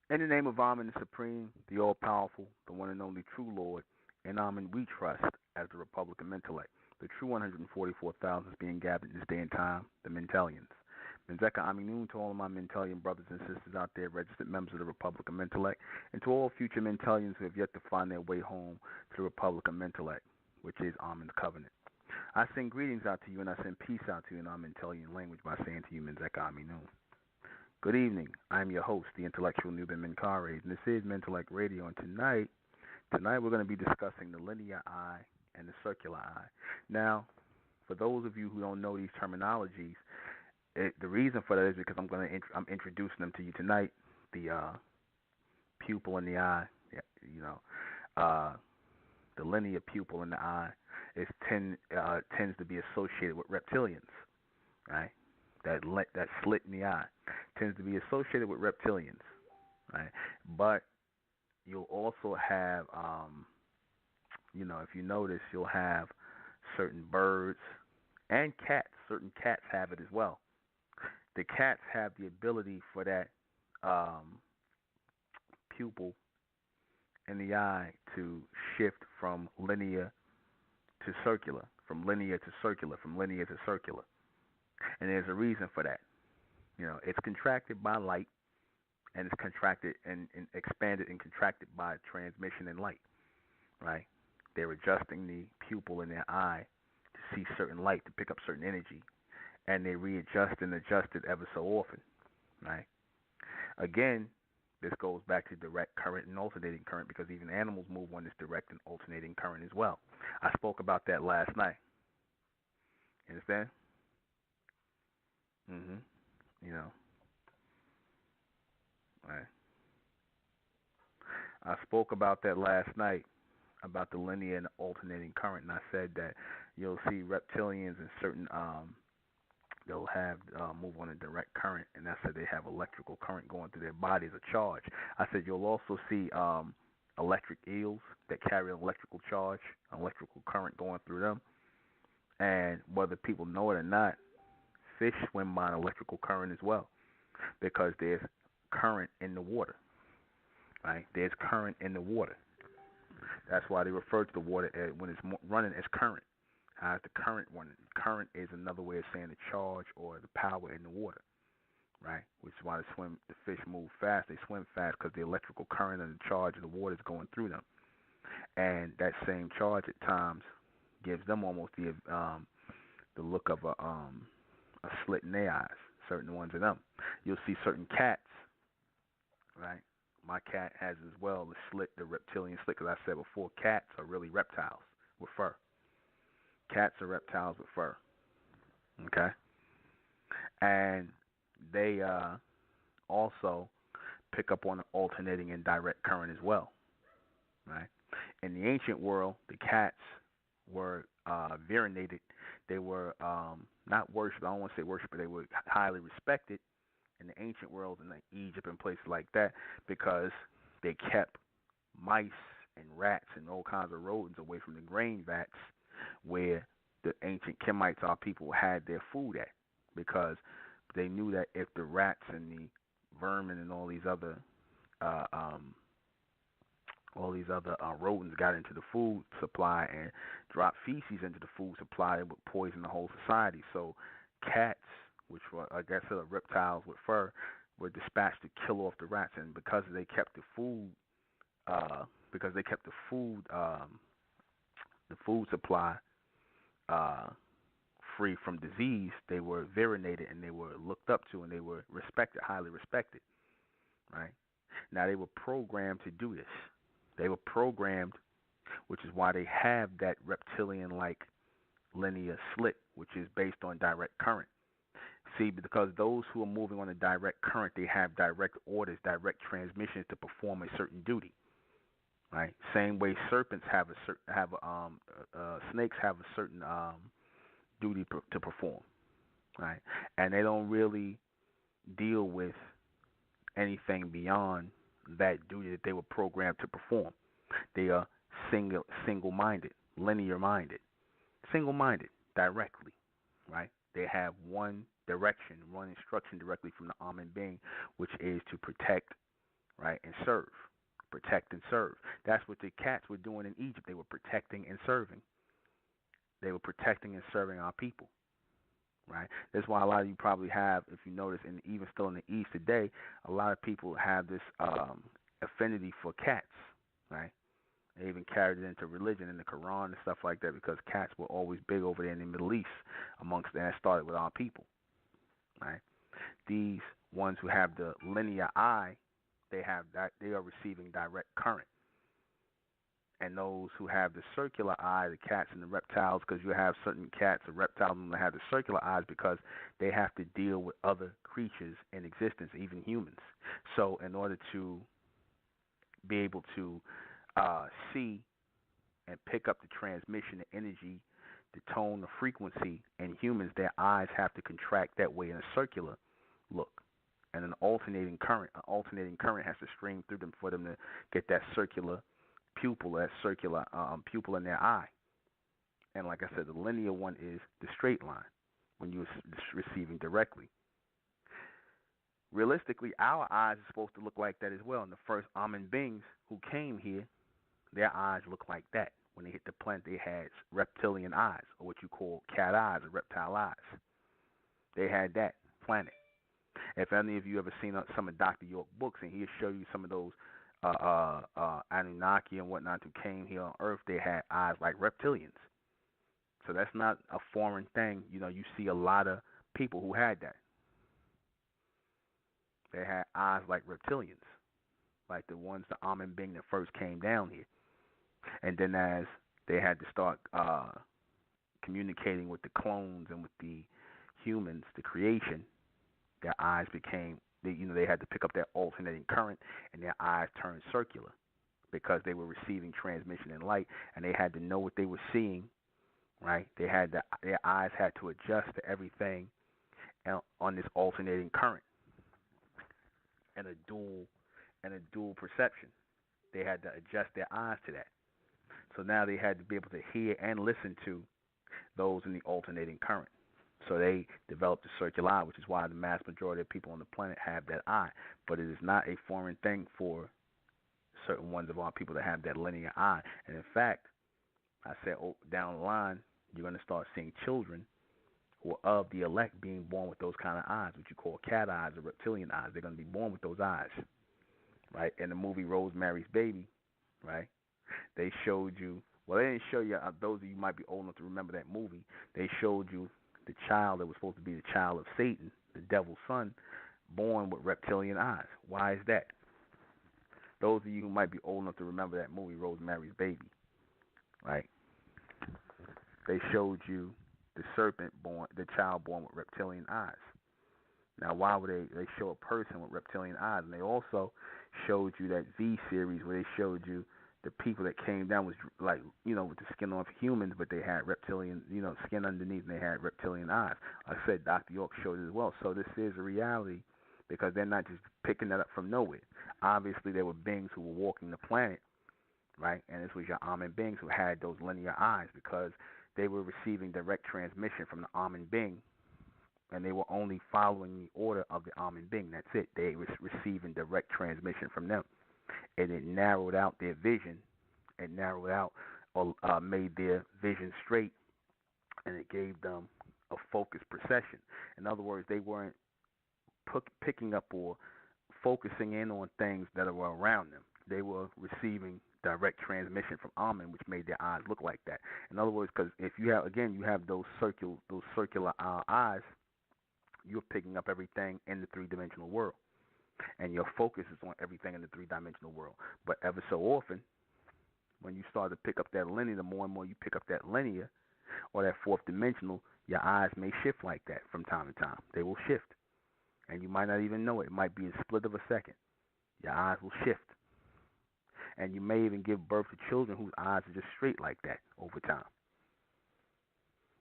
In the name of Amen the Supreme, the All-Powerful, the one and only true Lord, in Amen we trust as the Republican Mentellect, the true 144,000 being gathered in this day and time, the Mentellians. Menzeka Aminun to all of my Mentellian brothers and sisters out there, registered members of the Republican Mentellect, and to all future Mentellians who have yet to find their way home to the Republican Mentellect, which is Amen's covenant. I send greetings out to you, and I send peace out to you in our Mentellian language by saying to you, Menzeka Aminun. Good evening. I'm your host, the intellectual Nuben Menkares, and this is Mentellect Radio. And tonight we're going to be discussing the linear eye and the circular eye. Now, for those of you who don't know these terminologies, the reason for that is because I'm introducing them to you tonight. The pupil in the eye, the linear pupil in the eye, tends to be associated with reptilians, right? That slit in the eye tends to be associated with reptilians, right? But you'll also have, if you notice, you'll have certain birds and cats. Certain cats have it as well. The cats have the ability for that pupil in the eye to shift from linear to circular, from linear to circular, from linear to circular. And there's a reason for that. It's contracted by light, and it's contracted and expanded and contracted by transmission in light, right? They're adjusting the pupil in their eye to see certain light, to pick up certain energy, and they readjust and adjust it ever so often, right? Again, this goes back to direct current and alternating current, because even animals move on this direct and alternating current as well. I spoke about that last night. You understand? Right. I spoke about that last night, about the linear and alternating current, and I said that you'll see reptilians and certain they'll have move on a direct current, and I said they have electrical current going through their bodies, a charge. I said you'll also see electric eels that carry an electrical charge, electrical current going through them, and whether people know it or not, fish swim by an electrical current as well, because there's current in the water, right? There's current in the water. That's why they refer to the water when it's running as current. How's the current running? Current is another way of saying the charge or the power in the water, right? Which is why the fish move fast. They swim fast because the electrical current and the charge of the water is going through them, and that same charge at times gives them almost the look of a slit in their eyes, certain ones of them. You'll see certain cats, right? My cat has as well the slit, the reptilian slit, because I said before, cats are really reptiles with fur. Cats are reptiles with fur, okay? And they also pick up on the alternating and direct current as well, right? In the ancient world, the cats were virinated. They were not worshipped. I don't want to say worshipped, but they were highly respected in the ancient world, in like Egypt and places like that, because they kept mice and rats and all kinds of rodents away from the grain vats where the ancient Kemites, our people, had their food at, because they knew that if the rats and the vermin and all these other rodents got into the food supply and dropped feces into the food supply, it would poison the whole society. So cats, which were, like I said, reptiles with fur, were dispatched to kill off the rats, and because they kept the food supply free from disease, they were virinated and they were looked up to and they were respected, highly respected, right? Now they were programmed to do this. They were programmed, which is why they have that reptilian-like linear slit, which is based on direct current. See, because those who are moving on a direct current, they have direct orders, direct transmissions to perform a certain duty, right? Same way serpents have snakes have a certain duty to perform, right? And they don't really deal with anything beyond that duty that they were programmed to perform. They are single-minded, linear minded, single minded, directly, right? They have one direction, one instruction directly from the Amen being, which is to protect, right, and serve. Protect and serve. That's what the cats were doing in Egypt. They were protecting and serving. They were protecting and serving our people, right? That's why a lot of you probably have, if you notice, and even still in the East today, a lot of people have this affinity for cats, right? They even carried it into religion in the Quran and stuff like that because cats were always big over there in the Middle East amongst, and it started with our people, right? These ones who have the linear eye, they have that, they are receiving direct current. And those who have the circular eye, the cats and the reptiles, because you have certain cats or reptiles that have the circular eyes because they have to deal with other creatures in existence, even humans. So in order to be able to see and pick up the transmission, the energy, the tone, the frequency in humans, their eyes have to contract that way in a circular look. And an alternating current has to stream through them for them to get that circular pupil in their eye. And like I said, the linear one is the straight line when you're receiving directly. Realistically, our eyes are supposed to look like that as well. And the first Amen beings who came here, their eyes look like that. When they hit the planet, they had reptilian eyes, or what you call cat eyes or reptile eyes. They had that planet. If any of you ever seen some of Dr. York books, and he'll show you some of those Anunnaki and whatnot who came here on Earth, they had eyes like reptilians. So that's not a foreign thing. You know, you see a lot of people who had that. They had eyes like reptilians, like the ones, the Amen being that first came down here. And then as they had to start communicating with the clones and with the humans, the creation, their eyes became, they had to pick up that alternating current, and their eyes turned circular because they were receiving transmission in light, and they had to know what they were seeing, right? Their eyes had to adjust to everything on this alternating current and a dual perception. They had to adjust their eyes to that. So now they had to be able to hear and listen to those in the alternating current. So they developed the circular eye, which is why the mass majority of people on the planet have that eye. But it is not a foreign thing for certain ones of our people to have that linear eye. And in fact, I said down the line, you're going to start seeing children who are of the elect being born with those kind of eyes, what you call cat eyes or reptilian eyes. They're going to be born with those eyes, right? In the movie Rosemary's Baby, right? They showed you, well, they didn't show you, those of you who might be old enough to remember that movie, they showed you the child that was supposed to be the child of Satan, the devil's son, born with reptilian eyes. Why is that? Those of you who might be old enough to remember that movie, Rosemary's Baby, right? They showed you the child born with reptilian eyes. Now, why would they show a person with reptilian eyes? And they also showed you that V series where they showed you the people that came down was like, with the skin on humans, but they had reptilian, skin underneath, and they had reptilian eyes. Like I said, Dr. York showed it as well. So this is a reality because they're not just picking that up from nowhere. Obviously, there were beings who were walking the planet, right? And this was your Amen beings who had those linear eyes because they were receiving direct transmission from the Amen being, and they were only following the order of the Amen being. That's it. They were receiving direct transmission from them. And it narrowed out their vision, and narrowed out or made their vision straight, and it gave them a focused perception. In other words, they weren't picking up or focusing in on things that were around them. They were receiving direct transmission from Amen, which made their eyes look like that. In other words, because if you have those circular eyes, you're picking up everything in the three-dimensional world. And your focus is on everything in the three-dimensional world. But ever so often, when you start to pick up that linear, the more and more you pick up that linear or that fourth dimensional, your eyes may shift like that from time to time. They will shift. And you might not even know it. It might be a split of a second. Your eyes will shift. And you may even give birth to children whose eyes are just straight like that over time.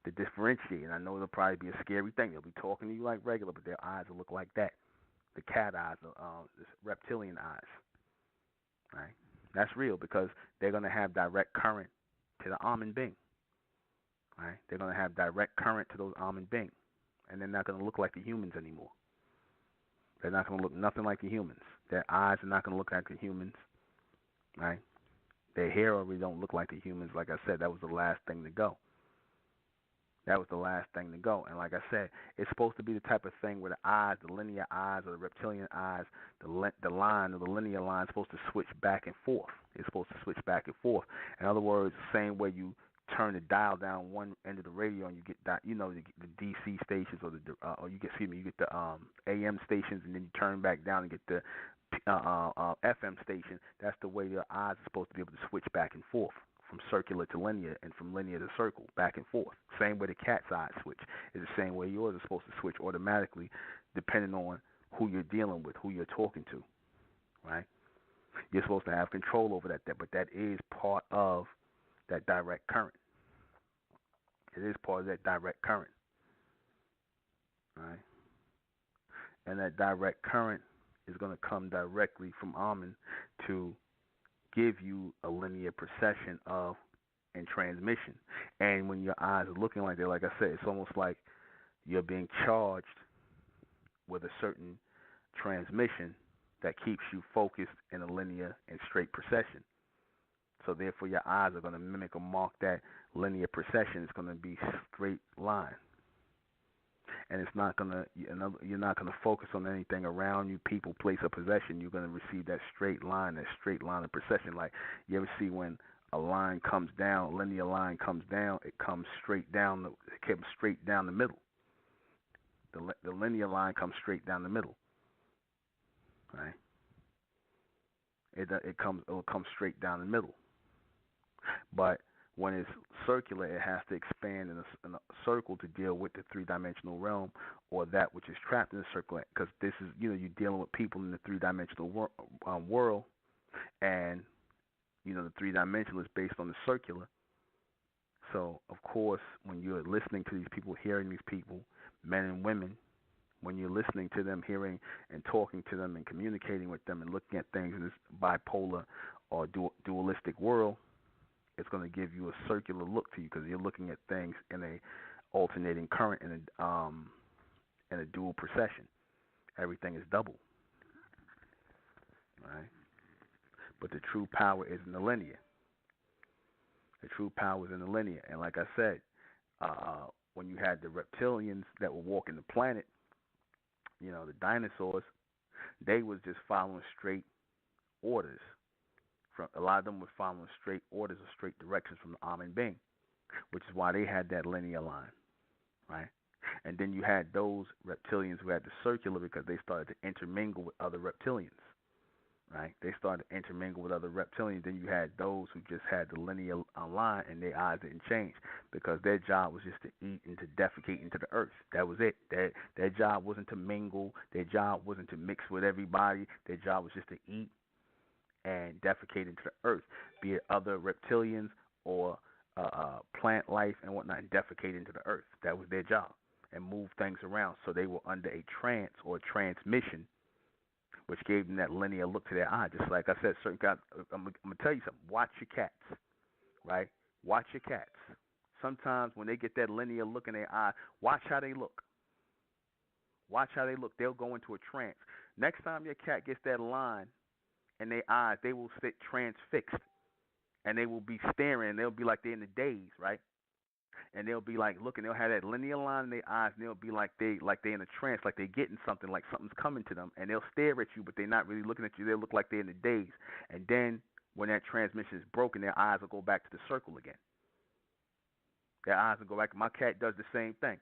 To differentiate, and I know it'll probably be a scary thing. They'll be talking to you like regular, but their eyes will look like that. The cat eyes, the reptilian eyes, right? That's real because they're going to have direct current to the almond being. Right? They're going to have direct current to those almond being, and they're not going to look like the humans anymore. They're not going to look nothing like the humans. Their eyes are not going to look like the humans. Right? Their hair already don't look like the humans. Like I said, that was the last thing to go. That was the last thing to go. And like I said, it's supposed to be the type of thing where the eyes, the linear eyes or the reptilian eyes, the line or the linear line is supposed to switch back and forth. It's supposed to switch back and forth. In other words, the same way you turn the dial down one end of the radio and you get that, the DC stations or you get you get the AM stations, and then you turn back down and get the FM station. That's the way your eyes are supposed to be able to switch back and forth from circular to linear and from linear to circle, back and forth. Same way the cat's eye switch is the same way yours is supposed to switch automatically, depending on who you're dealing with, who you're talking to, right? You're supposed to have control over that, but that is part of that direct current. It is part of that direct current, right? And that direct current is going to come directly from Amen to give you a linear procession of and transmission. And when your eyes are looking like that, like I said, it's almost like you're being charged with a certain transmission that keeps you focused in a linear and straight procession. So therefore your eyes are going to mimic or mark that linear procession. It's going to be straight line. And it's not gonna, you're not gonna focus on anything around you, people, place, or possession. You're gonna receive that straight line of procession. Like you ever see when a line comes down, a linear line comes down, it comes straight down. It comes straight down the middle. The linear line comes straight down the middle. Right? It'll come straight down the middle. But when it's circular, it has to expand in a circle to deal with the three-dimensional realm or that which is trapped in the circle. Because this is, you're dealing with people in the three-dimensional world, and the three-dimensional is based on the circular. So, of course, when you're listening to these people, hearing these people, men and women, when you're listening to them, hearing and talking to them and communicating with them and looking at things in this bipolar or dualistic world, it's going to give you a circular look to you because you're looking at things in a alternating current and in a dual procession. Everything is double, right? But the true power is in the linear. The true power is in the linear, and like I said, when you had the reptilians that were walking the planet, the dinosaurs, they was just following straight orders. A lot of them were following straight orders or straight directions from the Amen being, which is why they had that linear line, right? And then you had those reptilians who had the circular because they started to intermingle with other reptilians, right? They started to intermingle with other reptilians. Then you had those who just had the linear line and their eyes didn't change because their job was just to eat and to defecate into the earth. That was it. Their job wasn't to mingle. Their job wasn't to mix with everybody. Their job was just to eat and defecate into the earth, be it other reptilians or plant life and whatnot, and defecate into the earth. That was their job, and move things around. So they were under a trance or transmission, which gave them that linear look to their eye. Just like I said, certain guys, I'm going to tell you something. Watch your cats, right? Watch your cats. Sometimes when they get that linear look in their eye, watch how they look. Watch how they look. They'll go into a trance. Next time your cat gets that line in their eyes, they will sit transfixed, and they will be staring, and they'll be like they're in the daze, right? And they'll be like looking, they'll have that linear line in their eyes, and they'll be like they're in a trance, like they're getting something, like something's coming to them, and they'll stare at you, but they're not really looking at you. They'll look like they're in the daze, and then when that transmission is broken, their eyes will go back to the circle again. Their eyes will go back. My cat does the same thing.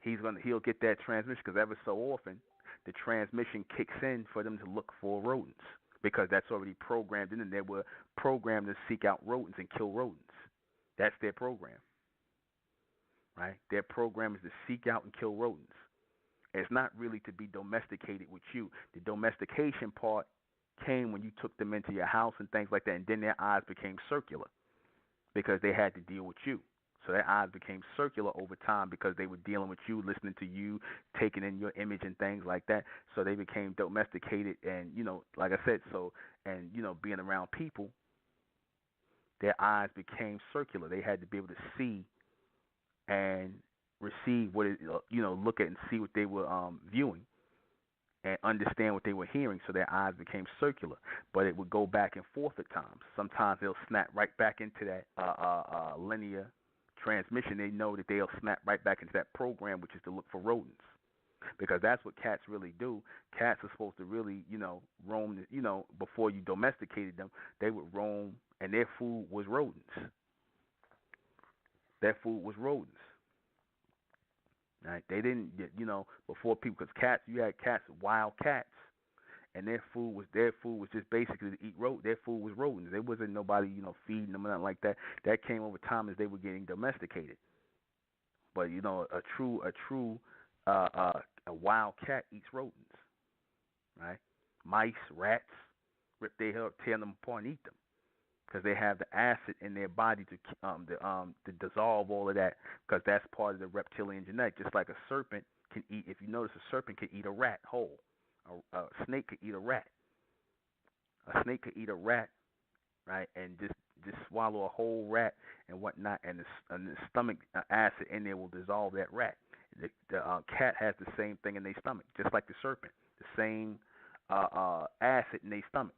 He'll get that transmission because ever so often the transmission kicks in for them to look for rodents because that's already programmed in, and they were programmed to seek out rodents and kill rodents. That's their program, right? Their program is to seek out and kill rodents. It's not really to be domesticated with you. The domestication part came when you took them into your house and things like that, and then their eyes became circular because they had to deal with you. So their eyes became circular over time because they were dealing with you, listening to you, taking in your image and things like that. So they became domesticated and, like I said, being around people, Their eyes became circular. They had to be able to see and receive what it, look at and see what they were viewing and understand what they were hearing. So their eyes became circular, but it would go back and forth at times. Sometimes they'll snap right back into that linear transmission. They know that they'll snap right back into that program, which is to look for rodents, because that's what cats really do. Cats are supposed to really, roam. Before you domesticated them, they would roam, and their food was rodents. Their food was rodents. Right? They didn't get, before people, because cats, you had cats, wild cats, and their food was just basically to eat Their food was rodents. There wasn't nobody, feeding them or nothing like that. That came over time as they were getting domesticated. But a wild cat eats rodents, right? Mice, rats, rip their hair, tear them apart, and eat them, because they have the acid in their body to dissolve all of that, because that's part of the reptilian genetic. Just like a serpent can eat. If you notice, a serpent can eat a rat whole. A snake could eat a rat. A snake could eat a rat, right, and just swallow a whole rat and whatnot, and the stomach acid in there will dissolve that rat. The cat has the same thing in their stomach, just like the serpent. The same acid in their stomach.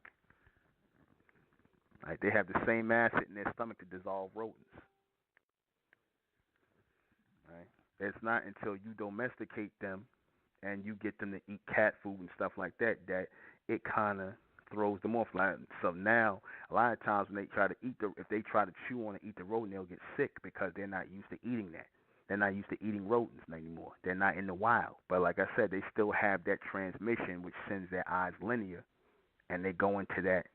Right? They have the same acid in their stomach to dissolve rodents. Right? It's not until you domesticate them and you get them to eat cat food and stuff like that that it kind of throws them off. So now, a lot of times when they try to if they try to chew on and eat the rodent, they'll get sick because they're not used to eating that. They're not used to eating rodents anymore. They're not in the wild. But like I said, they still have that transmission which sends their eyes linear, and they go into that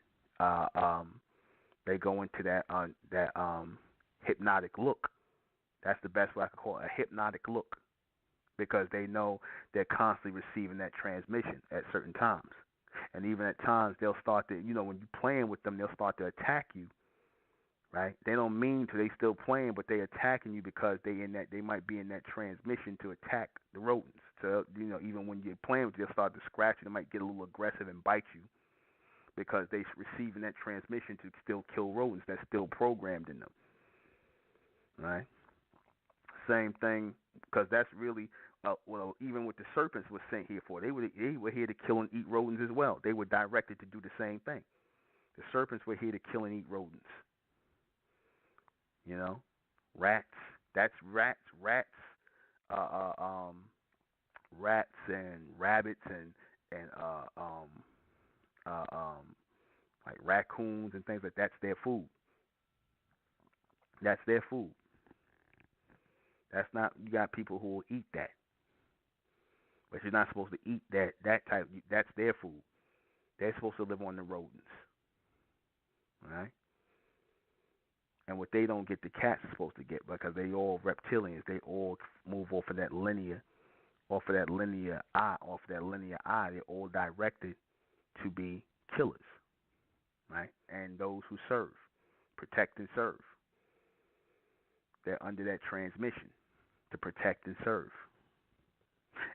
hypnotic look. That's the best way I could call it, a hypnotic look, because they know they're constantly receiving that transmission at certain times. And even at times they'll start to, when you're playing with them, they'll start to attack you, right? They don't mean to, they still playing, but they attacking you because they might be in that transmission to attack the rodents. So, even when you're playing with them, they'll start to scratch you. They might get a little aggressive and bite you because they're receiving that transmission to still kill rodents that's still programmed in them, right? Same thing, because that's really, even what the serpents were sent here for. They were here to kill and eat rodents as well. They were directed to do the same thing. The serpents were here to kill and eat rodents. Rats. That's rats. Rats and rabbits and like raccoons and things like that's their food. That's their food. That's not, you got people who will eat that. But you're not supposed to eat that type. That's their food. They're supposed to live on the rodents. Right? And what they don't get, the cats are supposed to get, because they all reptilians. They all move off of that linear eye. They're all directed to be killers. Right? And those who serve, protect and serve. They're under that transmission to protect and serve.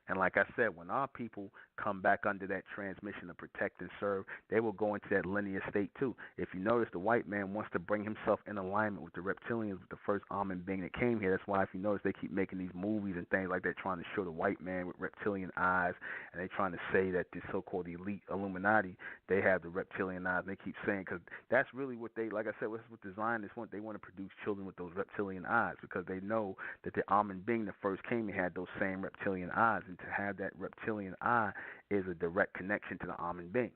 And like I said, when our people come back under that transmission to protect and serve, they will go into that linear state too. If you notice, the white man wants to bring himself in alignment with the reptilians, with the first almond being that came here. That's why, if you notice, they keep making these movies and things like that, trying to show the white man with reptilian eyes, and they trying to say that the so-called elite Illuminati, they have the reptilian eyes. And they keep saying, because that's really what they, like I said, what's what the Zionists want. They want to produce children with those reptilian eyes, because they know that the almond being that first came here had those same reptilian eyes, and to have that reptilian eye is a direct connection to the almond being.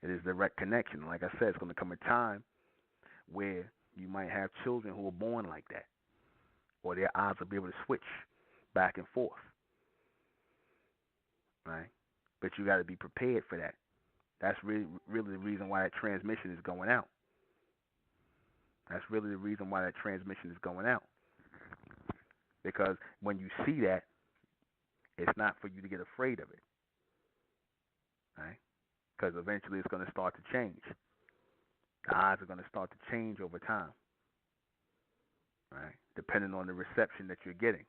It is a direct connection. Like I said, it's going to come a time where you might have children who are born like that, or their eyes will be able to switch back and forth, right? But you got to be prepared for that. That's really the reason why that transmission is going out. That's really the reason why that transmission is going out. Because when you see that, it's not for you to get afraid of it, right? Because eventually it's going to start to change. The eyes are going to start to change over time, right? Depending on the reception that you're getting,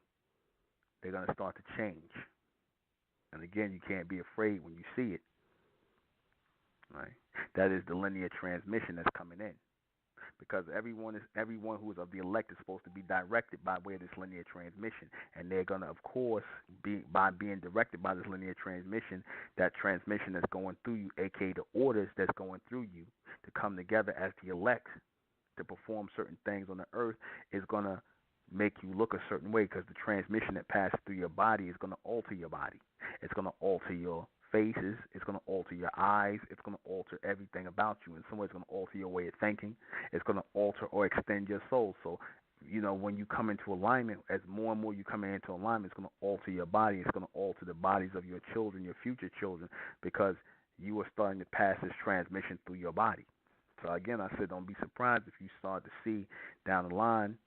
they're going to start to change. And again, you can't be afraid when you see it, right? That is the linear transmission that's coming in. because everyone who is of the elect is supposed to be directed by way of this linear transmission, and they're gonna, of course, be by being directed by this linear transmission, that transmission that's going through you, aka the orders that's going through you, to come together as the elect to perform certain things on the earth, is gonna make you look a certain way, because the transmission that passes through your body is gonna alter your body. It's gonna alter your faces. It's going to alter your eyes. It's going to alter everything about you. In some way, it's going to alter your way of thinking. It's going to alter or extend your soul. So, when you come into alignment, as more and more you come into alignment, it's going to alter your body. It's going to alter the bodies of your children, your future children, because you are starting to pass this transmission through your body. So again, I said, don't be surprised if you start to see down the line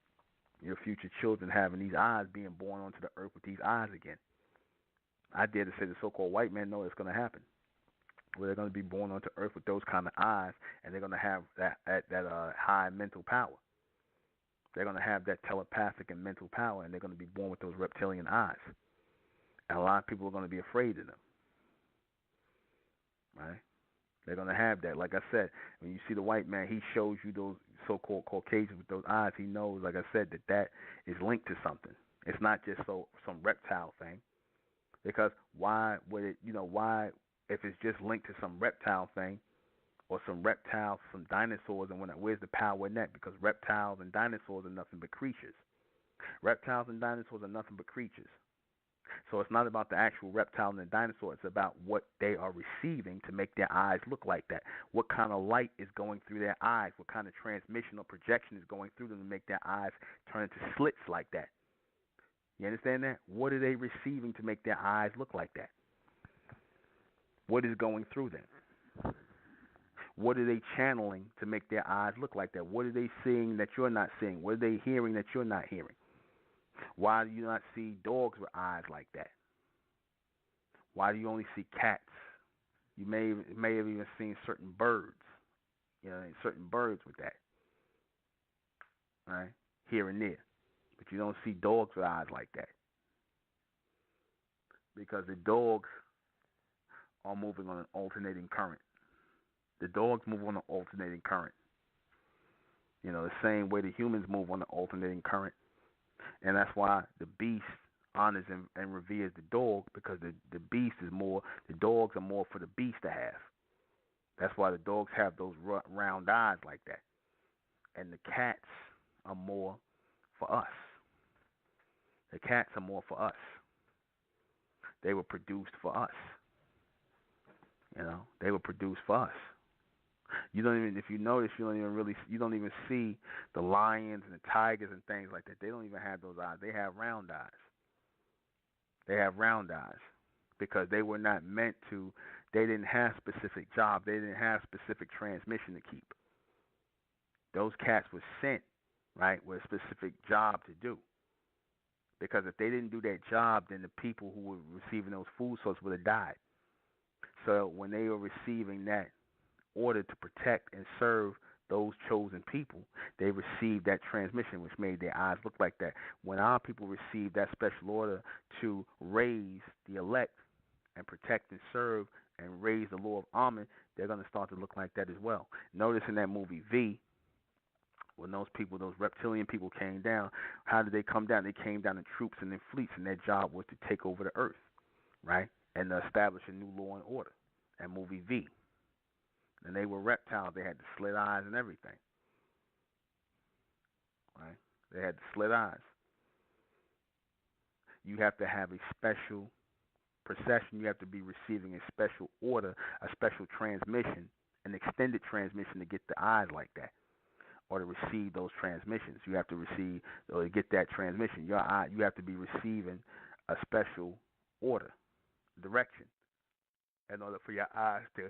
your future children having these eyes, being born onto the earth with these eyes again. I dare to say the so-called white men know it's going to happen, where they're going to be born onto earth with those kind of eyes, and they're going to have that high mental power. They're going to have that telepathic and mental power, and they're going to be born with those reptilian eyes. And a lot of people are going to be afraid of them, right? They're going to have that. Like I said, when you see the white man, he shows you those so-called Caucasians with those eyes. He knows, like I said, that is linked to something. It's not just some reptile thing. Because why would it, why, if it's just linked to some reptile thing or some reptiles, some dinosaurs, and where's the power in that? Because reptiles and dinosaurs are nothing but creatures. Reptiles and dinosaurs are nothing but creatures. So it's not about the actual reptile and the dinosaur. It's about what they are receiving to make their eyes look like that. What kind of light is going through their eyes? What kind of transmission or projection is going through them to make their eyes turn into slits like that? You understand that? What are they receiving to make their eyes look like that? What is going through them? What are they channeling to make their eyes look like that? What are they seeing that you're not seeing? What are they hearing that you're not hearing? Why do you not see dogs with eyes like that? Why do you only see cats? You may have even seen certain birds, certain birds with that, right? Here and there. But you don't see dogs with eyes like that, because the dogs are moving on an alternating current. The dogs move on an alternating current. The same way the humans move on an alternating current. And that's why the beast honors and reveres the dog, because the beast is more, the dogs are more for the beast to have. That's why the dogs have those round eyes like that. And the cats are more for us. The cats are more for us. They were produced for us. They were produced for us. You don't even, if you notice, you don't even see the lions and the tigers and things like that. They don't even have those eyes. They have round eyes. They have round eyes because they were not meant to. They didn't have specific jobs. They didn't have specific transmission to keep. Those cats were sent, right, with a specific job to do. Because if they didn't do that job, then the people who were receiving those food sources would have died. So when they were receiving that order to protect and serve those chosen people, they received that transmission, which made their eyes look like that. When our people receive that special order to raise the elect and protect and serve and raise the law of Amen, they're going to start to look like that as well. Notice in that movie V, when those reptilian people came down, how did they come down? They came down in troops and in fleets, and their job was to take over the earth, right, and establish a new law and order. That movie V. And they were reptiles. They had the slit eyes and everything, right? They had the slit eyes. You have to have a special procession. You have to be receiving a special order, a special transmission, an extended transmission to get the eyes like that, or to receive those transmissions. You have to receive or to get that transmission. Your eye, you have to be receiving a special order, direction, in order for your eyes to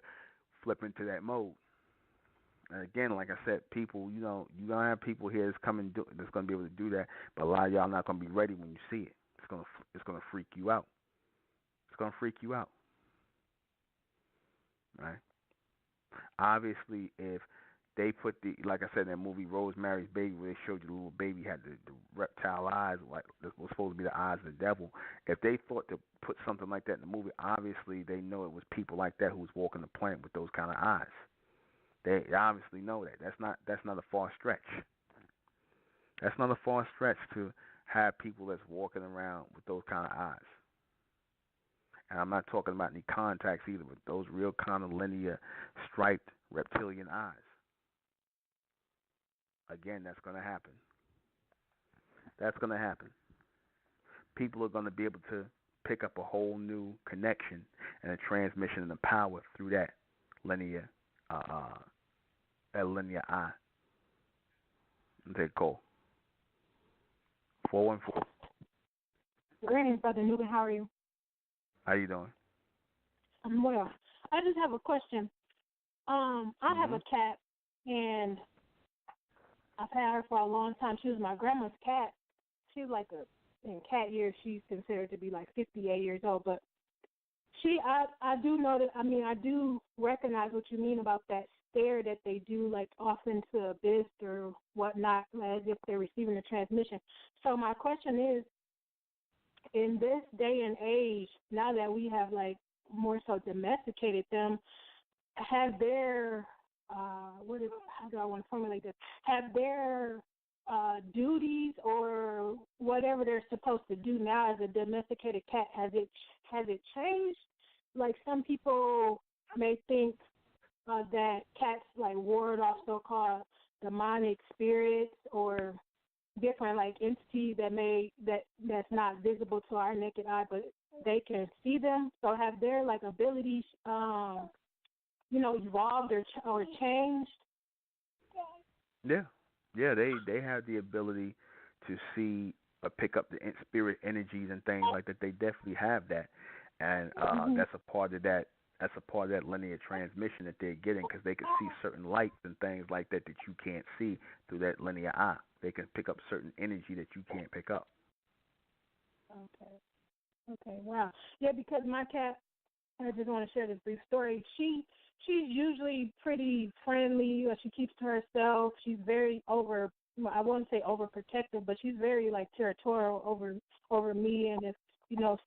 flip into that mode. And again, like I said, people, you're gonna have people here that's that's gonna be able to do that, but a lot of y'all not gonna be ready when you see it. It's gonna freak you out. It's gonna freak you out, right? Obviously, if they put like I said in that movie Rosemary's Baby, where they showed you the little baby had the reptile eyes, like that was supposed to be the eyes of the devil. If they thought to put something like that in the movie, obviously they know it was people like that who was walking the planet with those kind of eyes. They obviously know that. That's not a far stretch. That's not a far stretch to have people that's walking around with those kind of eyes. And I'm not talking about any contacts either, but those real kind of linear, striped reptilian eyes. Again, that's going to happen. That's going to happen. People are going to be able to pick up a whole new connection and a transmission and a power through linear, uh, that linear eye. Okay, cool. 414. Greetings, Brother Newman. How are you? How you doing? I'm well. I just have a question. I have a cat, and I've had her for a long time. She was my grandma's cat. She's like in cat years, she's considered to be like 58 years old. But I do know that, I do recognize what you mean about that stare that they do, like off into the abyss or whatnot, as if they're receiving a transmission. So my question is, in this day and age, now that we have like more so domesticated them, have their how do I want to formulate this? Have their duties or whatever they're supposed to do now as a domesticated cat, has it changed? Like some people may think that cats like ward off so-called demonic spirits or different like entities that's not visible to our naked eye, but they can see them. So have their like abilities, evolved or changed? Yeah, they have the ability to see or pick up the spirit energies and things like that. They definitely have that, and that's a part of that. That's a part of that linear transmission that they're getting because they can see certain lights and things like that that you can't see through that linear eye. They can pick up certain energy that you can't pick up. Okay, wow. Yeah, because my cat, I just want to share this brief story. She's usually pretty friendly. She keeps to herself. She's very I won't say overprotective, but she's very like territorial over me. And if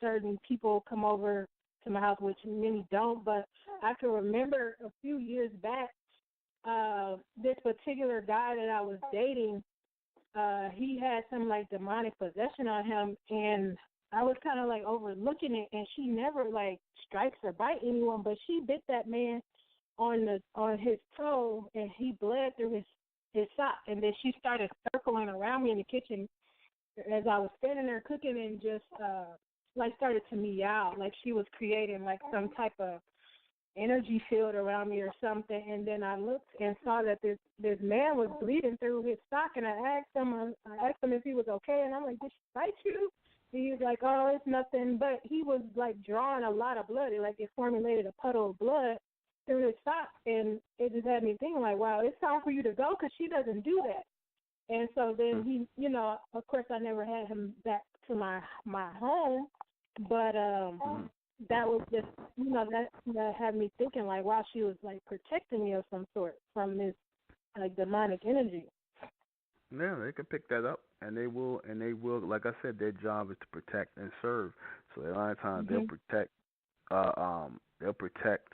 certain people come over to my house, which many don't, but I can remember a few years back, this particular guy that I was dating, he had some like demonic possession on him, and I was kind of like overlooking it, and she never like strikes or bite anyone, but she bit that man on his toe, and he bled through his sock, and then she started circling around me in the kitchen as I was standing there cooking, and just like started to meow, like she was creating like some type of energy field around me or something. And then I looked and saw that this man was bleeding through his sock, and I asked him if he was okay, and I'm like, did she bite you? And he was like, oh, it's nothing, but he was like drawing a lot of blood. It formulated a puddle of blood through his sock, and it just had me thinking like, wow, it's time for you to go, because she doesn't do that. And so then he, of course I never had him back to my home, but that was just, that had me thinking like, wow, she was like protecting me of some sort from this like demonic energy. Yeah, they can pick that up, and they will. Like I said, their job is to protect and serve. So a lot of times they'll protect, they'll protect,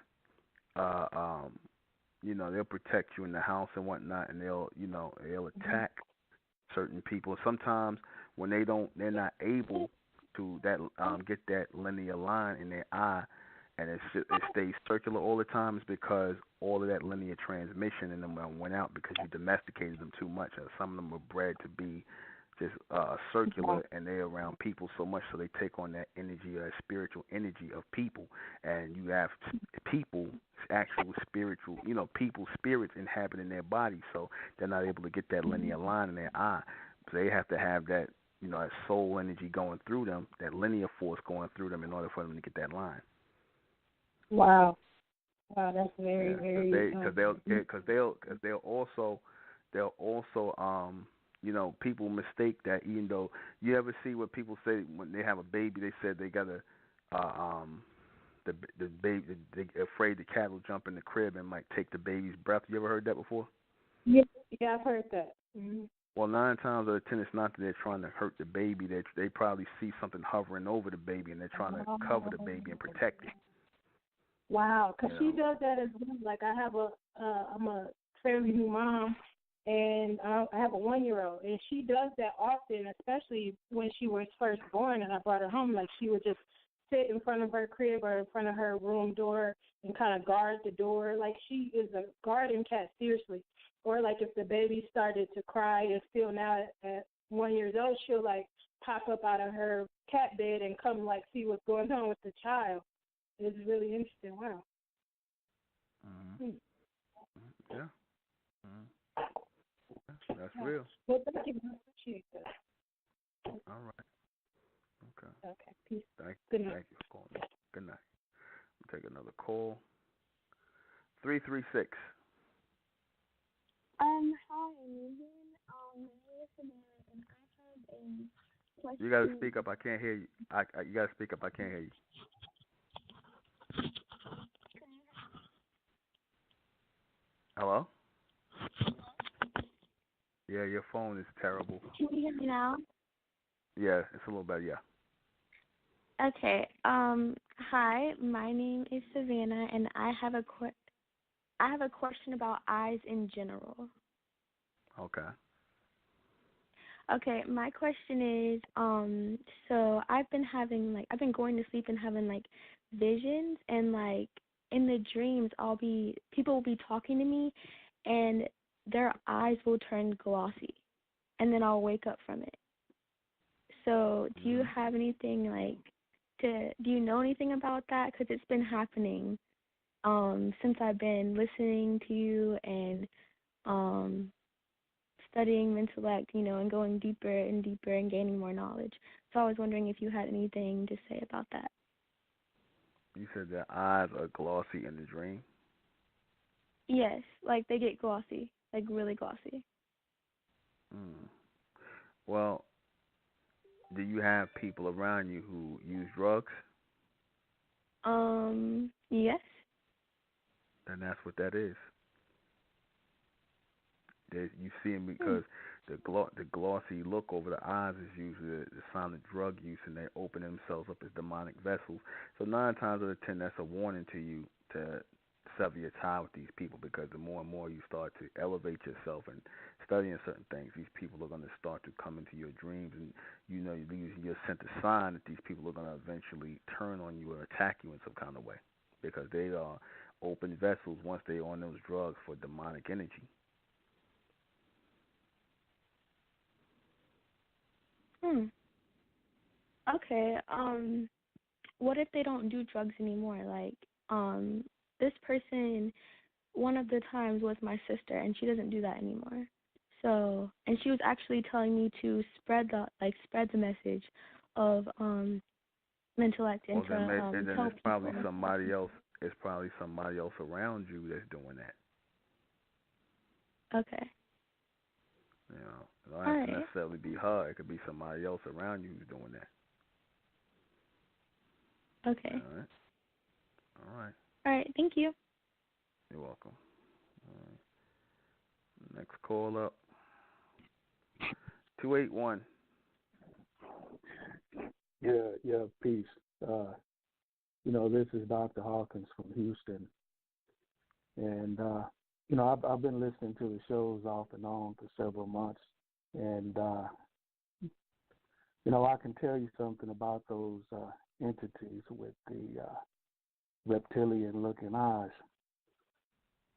they'll protect you in the house and whatnot, and they'll attack certain people. Sometimes when they're not able to get that linear line in their eye, and it stays circular all the time, is because all of that linear transmission in them went out because you domesticated them too much. Some of them were bred to be just circular, and they're around people so much, so they take on that energy, that spiritual energy of people. And you have people, actual spiritual, people spirits inhabiting their body, so they're not able to get that linear line in their eye. So they have to have that, that soul energy going through them, that linear force going through them, in order for them to get that line. Wow, that's very, very. Because they'll also, people mistake that. Even though you ever see what people say when they have a baby, they said they gotta, the baby, they're afraid the cat will jump in the crib and might take the baby's breath. You ever heard that before? Yeah, I've heard that. Mm-hmm. Well, 9 times out of 10, it's not that they're trying to hurt the baby. They probably see something hovering over the baby, and they're trying to cover the baby and protect it. Wow, because You she know. does that as well. Like I'm a fairly new mom, and I have a 1-year-old, and she does that often, especially when she was first born, and I brought her home. Like she would just sit in front of her crib or in front of her room door and kind of guard the door. Like she is a guardian cat, seriously. Or like if the baby started to cry and still now at 1 year old, she'll like pop up out of her cat bed and come like see what's going on with the child. It's really interesting. Wow. Mhm. Hmm. Yeah. Mhm. That's Yeah. real. Well, thank you. I appreciate that. All right. Okay. Okay. Peace. Thank Good night. thank you for calling me. Good night. We'll take another call. 336. Hi, Megan. My name is Samara, and I have a You got to question. speak up. I can't hear you. You got to speak up. I can't hear you. Hello? Yeah, your phone is terrible. Can you hear me now? Yeah, it's a little better. Yeah. Okay. Hi, my name is Savannah, and I have a question about eyes in general. Okay. Okay, my question is, so I've been going to sleep and having like visions, and like in the dreams people will be talking to me, and their eyes will turn glossy, and then I'll wake up from it. So do you Mhm. have anything do you know anything about that? Because it's been happening since I've been listening to you and um studying Mentellect, and going deeper and deeper and gaining more knowledge. So I was wondering if you had anything to say about that. You said their eyes are glossy in the dream. Yes, like they get glossy, like really glossy. Mm. Well, do you have people around you who use drugs? Yes. Then that's what that is. You see them Hmm. because the glossy look over the eyes is usually the sign of drug use, and they open themselves up as demonic vessels. So 9 times out of 10, that's a warning to you to sever your tie with these people, because the more and more you start to elevate yourself and studying certain things, these people are going to start to come into your dreams, and you're sent a sign that these people are going to eventually turn on you or attack you in some kind of way, because they are open vessels once they're on those drugs for demonic energy. Hmm. Okay. What if they don't do drugs anymore? Like, this person, one of the times was my sister, and she doesn't do that anymore. So, and she was actually telling me to spread the message of Mentellect and Well, to then tell it's probably people. somebody else. It's probably somebody else around you that's doing that. Okay. It don't All have to right. necessarily be her. It could be somebody else around you who's doing that. Okay. All right. All right. All right. Thank you. You're welcome. All right. Next call up. 281. Yeah, peace. This is Dr. Hawkins from Houston, and I've been listening to the shows off and on for several months, and I can tell you something about those entities with the reptilian-looking eyes.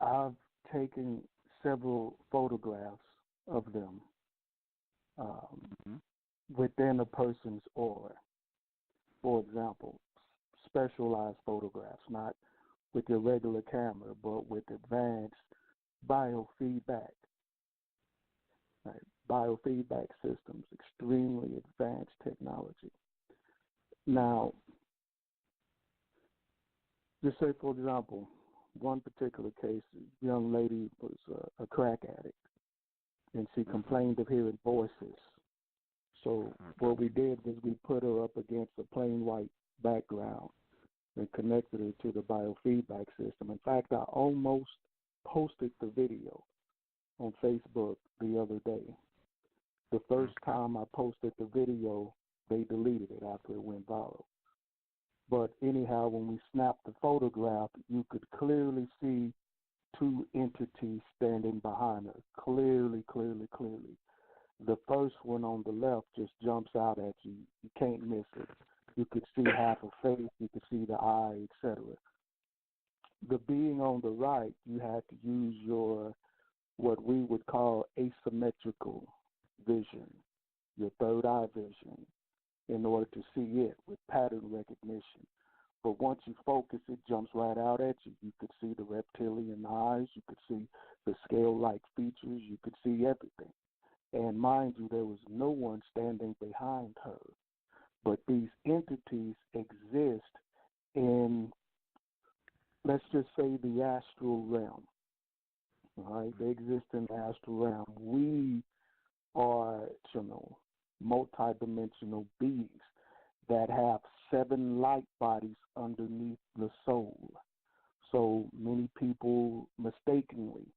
I've taken several photographs of them um, Mm-hmm. within a person's aura. For example, specialized photographs, not with your regular camera, but with advanced biofeedback. Right? Biofeedback systems, extremely advanced technology. Now, just say, for example, one particular case, a young lady was a crack addict, and she complained of hearing voices. So what we did was we put her up against a plain white background and connected her to the biofeedback system. In fact, I almost posted the video on Facebook the other day. The first time I posted the video, they deleted it after it went viral. But anyhow, when we snapped the photograph, you could clearly see two entities standing behind her. Clearly, clearly, clearly. The first one on the left just jumps out at you. You can't miss it. You could see half a face, you could see the eye, etc. The being on the right, you had to use your what we would call asymmetrical vision, your third eye vision, in order to see it with pattern recognition. But once you focus, it jumps right out at you. You could see the reptilian eyes, you could see the scale-like features, you could see everything. And mind you, there was no one standing behind her. But these entities exist in, let's just say, the astral realm. All right, they exist in the astral realm. We are, multidimensional beings that have 7 light bodies underneath the soul. So many people mistakenly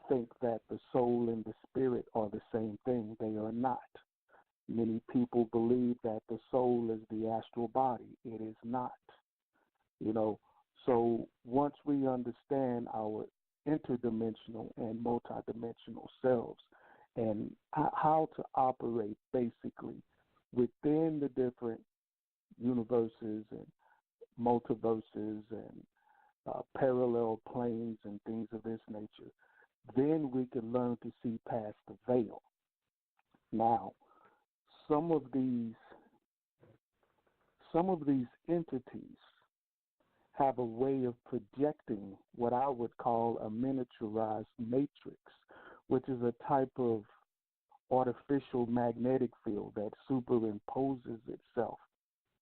think that the soul and the spirit are the same thing. They are not. Many people believe that the soul is the astral body. It is not. So once we understand our interdimensional and multidimensional selves and how to operate basically within the different universes and multiverses and parallel planes and things of this nature, then we can learn to see past the veil. Now, some of these entities have a way of projecting what I would call a miniaturized matrix, which is a type of artificial magnetic field that superimposes itself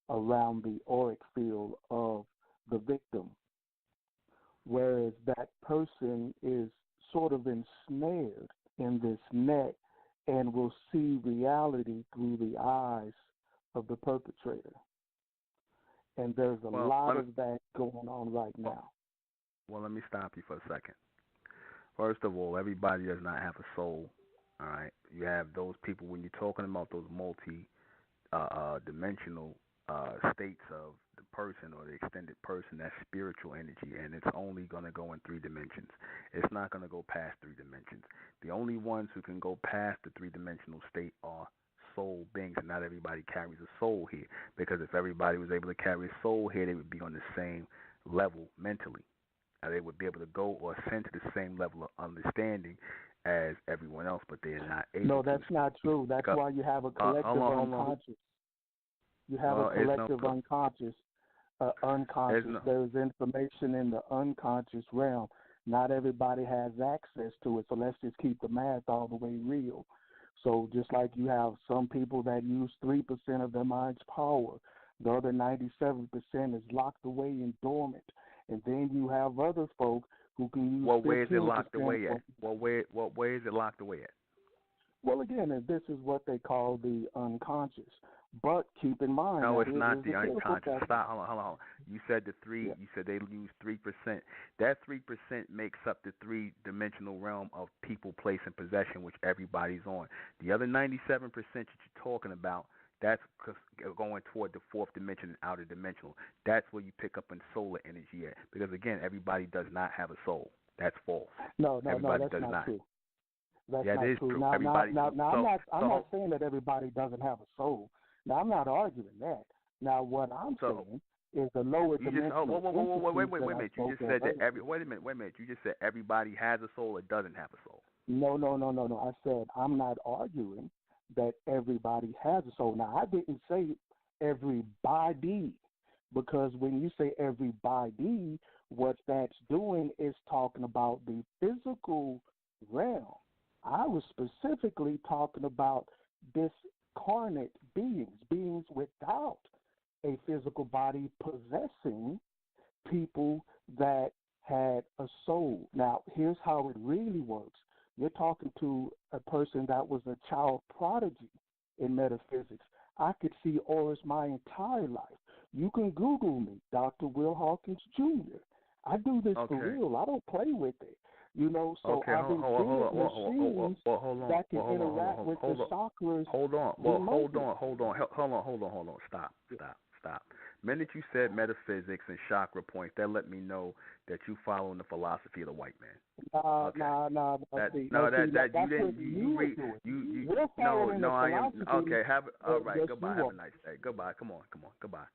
around the auric field of the victim, whereas that person is sort of ensnared in this net and will see reality through the eyes of the perpetrator. And there's a lot of that going on right now. Well, let me stop you for a second. First of all, everybody does not have a soul. All right, you have those people when you're talking about those multi-dimensional states of the person or the extended person. That's spiritual energy, and it's only going to go in 3 dimensions. It's not going to go past 3 dimensions. The only ones who can go past the 3-dimensional state are soul beings, and not everybody carries a soul here, because if everybody was able to carry a soul here, they would be on the same level mentally. They would be able to go or ascend to the same level of understanding as everyone else, but they're not able to. No, that's not true. That's why you have a collective unconscious. You have a collective unconscious. There's information in the unconscious realm. Not everybody has access to it, so let's just keep the math all the way real. So just like you have some people that use 3% of their mind's power, the other 97% is locked away and dormant. And then you have other folk who can use. Well, where is it locked away at? Well, where is it locked away at? Well, again, this is what they call the unconscious. But keep in mind. No, it's not the unconscious. Stop. Hold on. You said the 3. Yeah. You said they use 3%. That 3% makes up the 3-dimensional realm of people, place, and possession, which everybody's on. The other 97% that you're talking about, that's going toward the 4th dimension and outer dimensional. That's where you pick up in solar energy at. Because again, everybody does not have a soul. That's false. No, that's not true. That's not true. True. Now, I'm not saying that everybody doesn't have a soul. Now, I'm not arguing that. Now, what I'm saying is the lower dimensional. Wait a minute. You just said that wait a minute. You just said everybody has a soul or doesn't have a soul. No. I said I'm not arguing that everybody has a soul. Now, I didn't say everybody, because when you say everybody, what that's doing is talking about the physical realm. I was specifically talking about discarnate beings without a physical body, possessing people that had a soul. Now, here's how it really works. You're talking to a person that was a child prodigy in metaphysics. I could see auras my entire life. You can Google me, Dr. Will Hawkins Jr. I do this for real. I don't play with it. So I've been seeing machines that can interact with the chakras. Hold on. Stop. stop. Minute you said metaphysics and chakra points, that let me know that you following the philosophy of the white man. Okay. Nah. That See, no, see, that you that's didn't what you would read do it. you We're no following the no I am philosophy. okay. Have all right. Yes, Goodbye. you Have are. a nice day. Goodbye. Come on. Goodbye.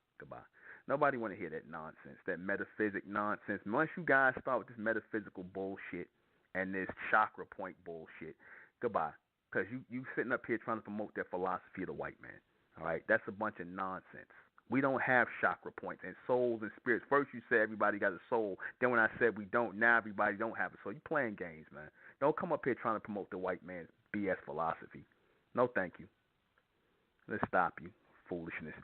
Nobody want to hear that nonsense. That metaphysic nonsense. Once you guys start with this metaphysical bullshit and this chakra point bullshit, goodbye. Because you sitting up here trying to promote that philosophy of the white man. All right, that's a bunch of nonsense. We don't have chakra points and souls and spirits. First you said everybody got a soul. Then when I said we don't, now everybody don't have a soul. You playing games, man. Don't come up here trying to promote the white man's BS philosophy. No, thank you. Let's stop you foolishness.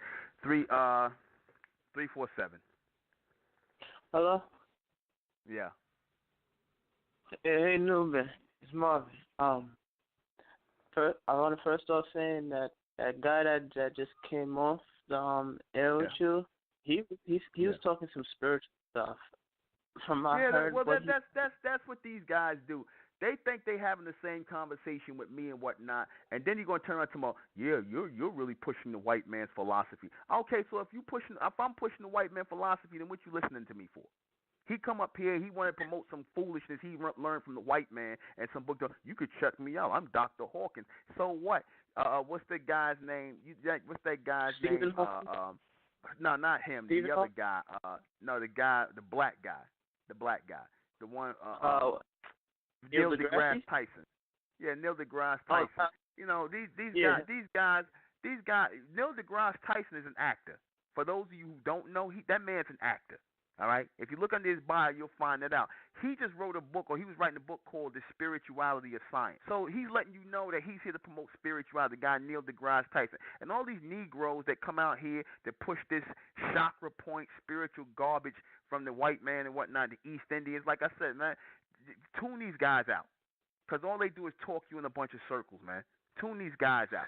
347. Hello? Yeah. Hey, Newman. It's Marvin. I want to first off saying that guy that just came off the air with you, he was talking some spiritual stuff. From my heard, that's what these guys do. They think they having the same conversation with me and whatnot, and then you're gonna turn around tomorrow. Yeah, you're really pushing the white man's philosophy. Okay, so if I'm pushing the white man philosophy, then what you listening to me for? He come up here, he want to promote some foolishness he learned from the white man and some book. You could check me out. I'm Dr. Hawkins. So what? What's the guy's name? What's that guy's Stephen name? Hawking? No, not him. Stephen the other guy. No, the guy, the black guy. The black guy. The one. Neil deGrasse Tyson. Yeah, Neil deGrasse Tyson. You know, these guys. Neil deGrasse Tyson is an actor. For those of you who don't know, that man's an actor. All right? If you look under his bio, you'll find that out. He just wrote a book, or he was writing a book called The Spirituality of Science. So he's letting you know that he's here to promote spirituality, the guy Neil deGrasse Tyson. And all these Negroes that come out here that push this chakra point, spiritual garbage from the white man and whatnot, the East Indians, like I said, man, tune these guys out. Because all they do is talk you in a bunch of circles, man. Tune these guys out.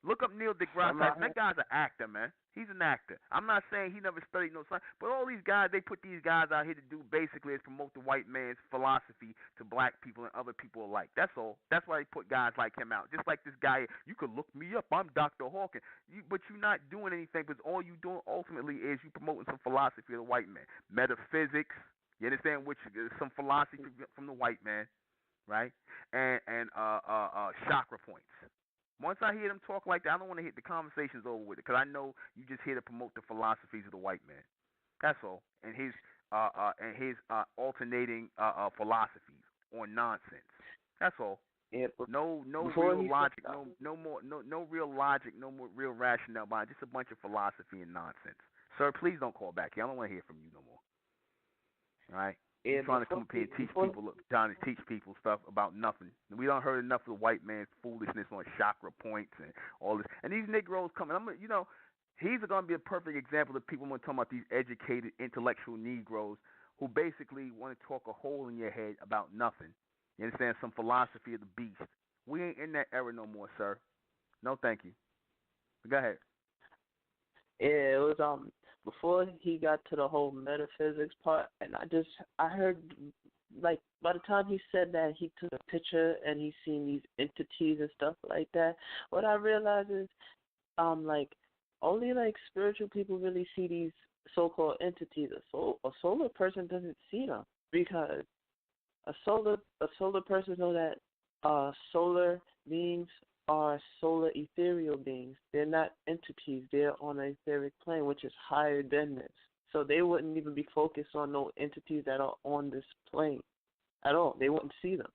Look up Neil deGrasse Tyson. That guy's an actor, man. He's an actor. I'm not saying he never studied no science, but all these guys, they put these guys out here to do basically is promote the white man's philosophy to black people and other people alike. That's all. That's why they put guys like him out. Just like this guy, you could look me up. I'm Dr. Hawkins. But you're not doing anything, because all you're doing ultimately is you promoting some philosophy of the white man. Metaphysics, you understand, which is some philosophy from the white man, right? And chakra points. Once I hear them talk like that, I don't want to hit the conversations over with it, because I know you just here to promote the philosophies of the white man. That's all. And his alternating philosophies on nonsense. That's all. Yeah, no real logic, no real logic, no more real rationale behind it. Just a bunch of philosophy and nonsense. Sir, please don't call back here. I don't want to hear from you no more. All right? You're trying to come up here and teach people stuff about nothing. We don't heard enough of the white man's foolishness on chakra points and all this. And these Negroes coming, he's going to be a perfect example of people when talking about these educated, intellectual Negroes who basically want to talk a hole in your head about nothing. You understand? Some philosophy of the beast. We ain't in that era no more, sir. No, thank you. Go ahead. Yeah, it was before he got to the whole metaphysics part, and I heard, like, by the time he said that he took a picture and he seen these entities and stuff like that, what I realized is like only like spiritual people really see these so-called entities. A solar person doesn't see them, because a solar person knows that solar beings are solar ethereal beings. They're not entities. They're on an etheric plane, which is higher than this. So they wouldn't even be focused on no entities that are on this plane at all. They wouldn't see them.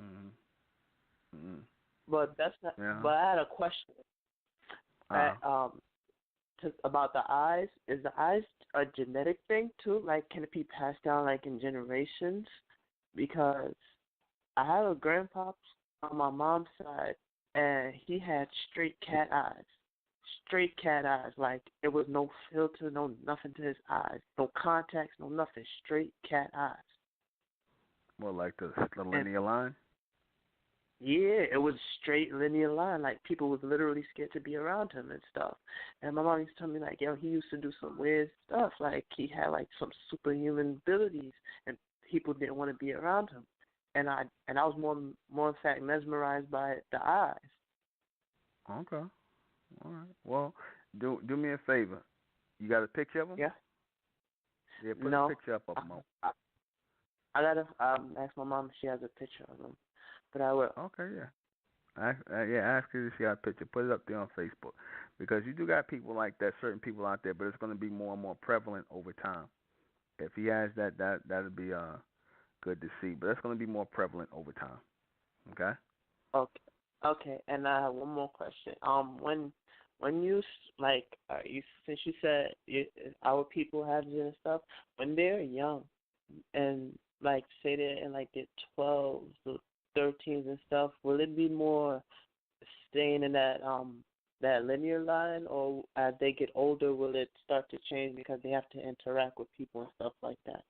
Mm-hmm. Mm-hmm. But that's not. Yeah. But I had a question. About the eyes. Is the eyes a genetic thing too? Like, can it be passed down like in generations? Because I have a grandpa on my mom's side, and he had straight cat eyes. Straight cat eyes, like it was no filter, no nothing to his eyes, no contacts, no nothing. Straight cat eyes. Well, like the linear line? Yeah, it was straight linear line. Like people was literally scared to be around him and stuff. And my mom used to tell me like, yo, he used to do some weird stuff. Like he had like some superhuman abilities, and people didn't want to be around him. And I was more in fact mesmerized by the eyes. Okay. All right. Well, do me a favor. You got a picture of them? Yeah. Yeah, put a No. picture up of them. I gotta ask my mom if she has a picture of them, but I will. Okay, yeah. Ask her if she got a picture. Put it up there on Facebook, because you do got people like that, certain people out there, but it's going to be more and more prevalent over time. If he has that'd be good to see, but that's going to be more prevalent over time. Okay. Okay. Okay. And I have one more question. When you you since you said our people have it and stuff, when they're young, and like say they're in like their 12s or 13s and stuff, will it be more staying in that linear line, or as they get older, will it start to change because they have to interact with people and stuff like that?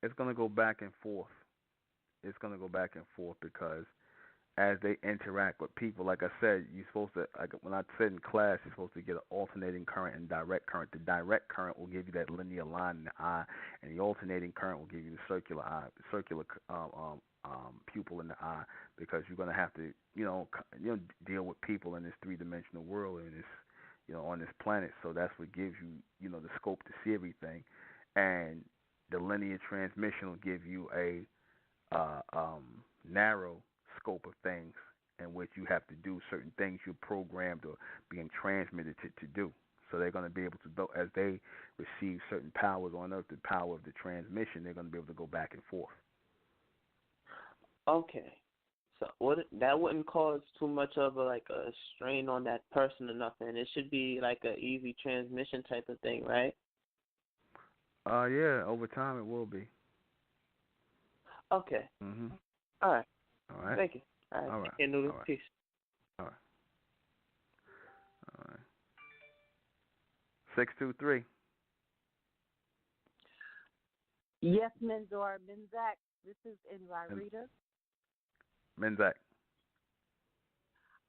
It's going to go back and forth. It's going to go back and forth because as they interact with people, like I said, you're supposed to, like when I said in class, you're supposed to get an alternating current and direct current. The direct current will give you that linear line in the eye, and the alternating current will give you the circular eye, circular pupil in the eye, because you're going to have to, deal with people in this three-dimensional world, and this, on this planet. So that's what gives you, the scope to see everything, and the linear transmission will give you a narrow scope of things in which you have to do certain things you're programmed or being transmitted to do. So they're going to be able to, as they receive certain powers on Earth, the power of the transmission, they're going to be able to go back and forth. Okay. So that wouldn't cause too much of a strain on that person or nothing. It should be like a easy transmission type of thing, right? Yeah, over time it will be. Okay. Mhm. All right. All right. Thank you. All right. All right. All right. Peace. All right. All right. 623. Yes, Menzor. Menzak, this is Enrita. Menzak.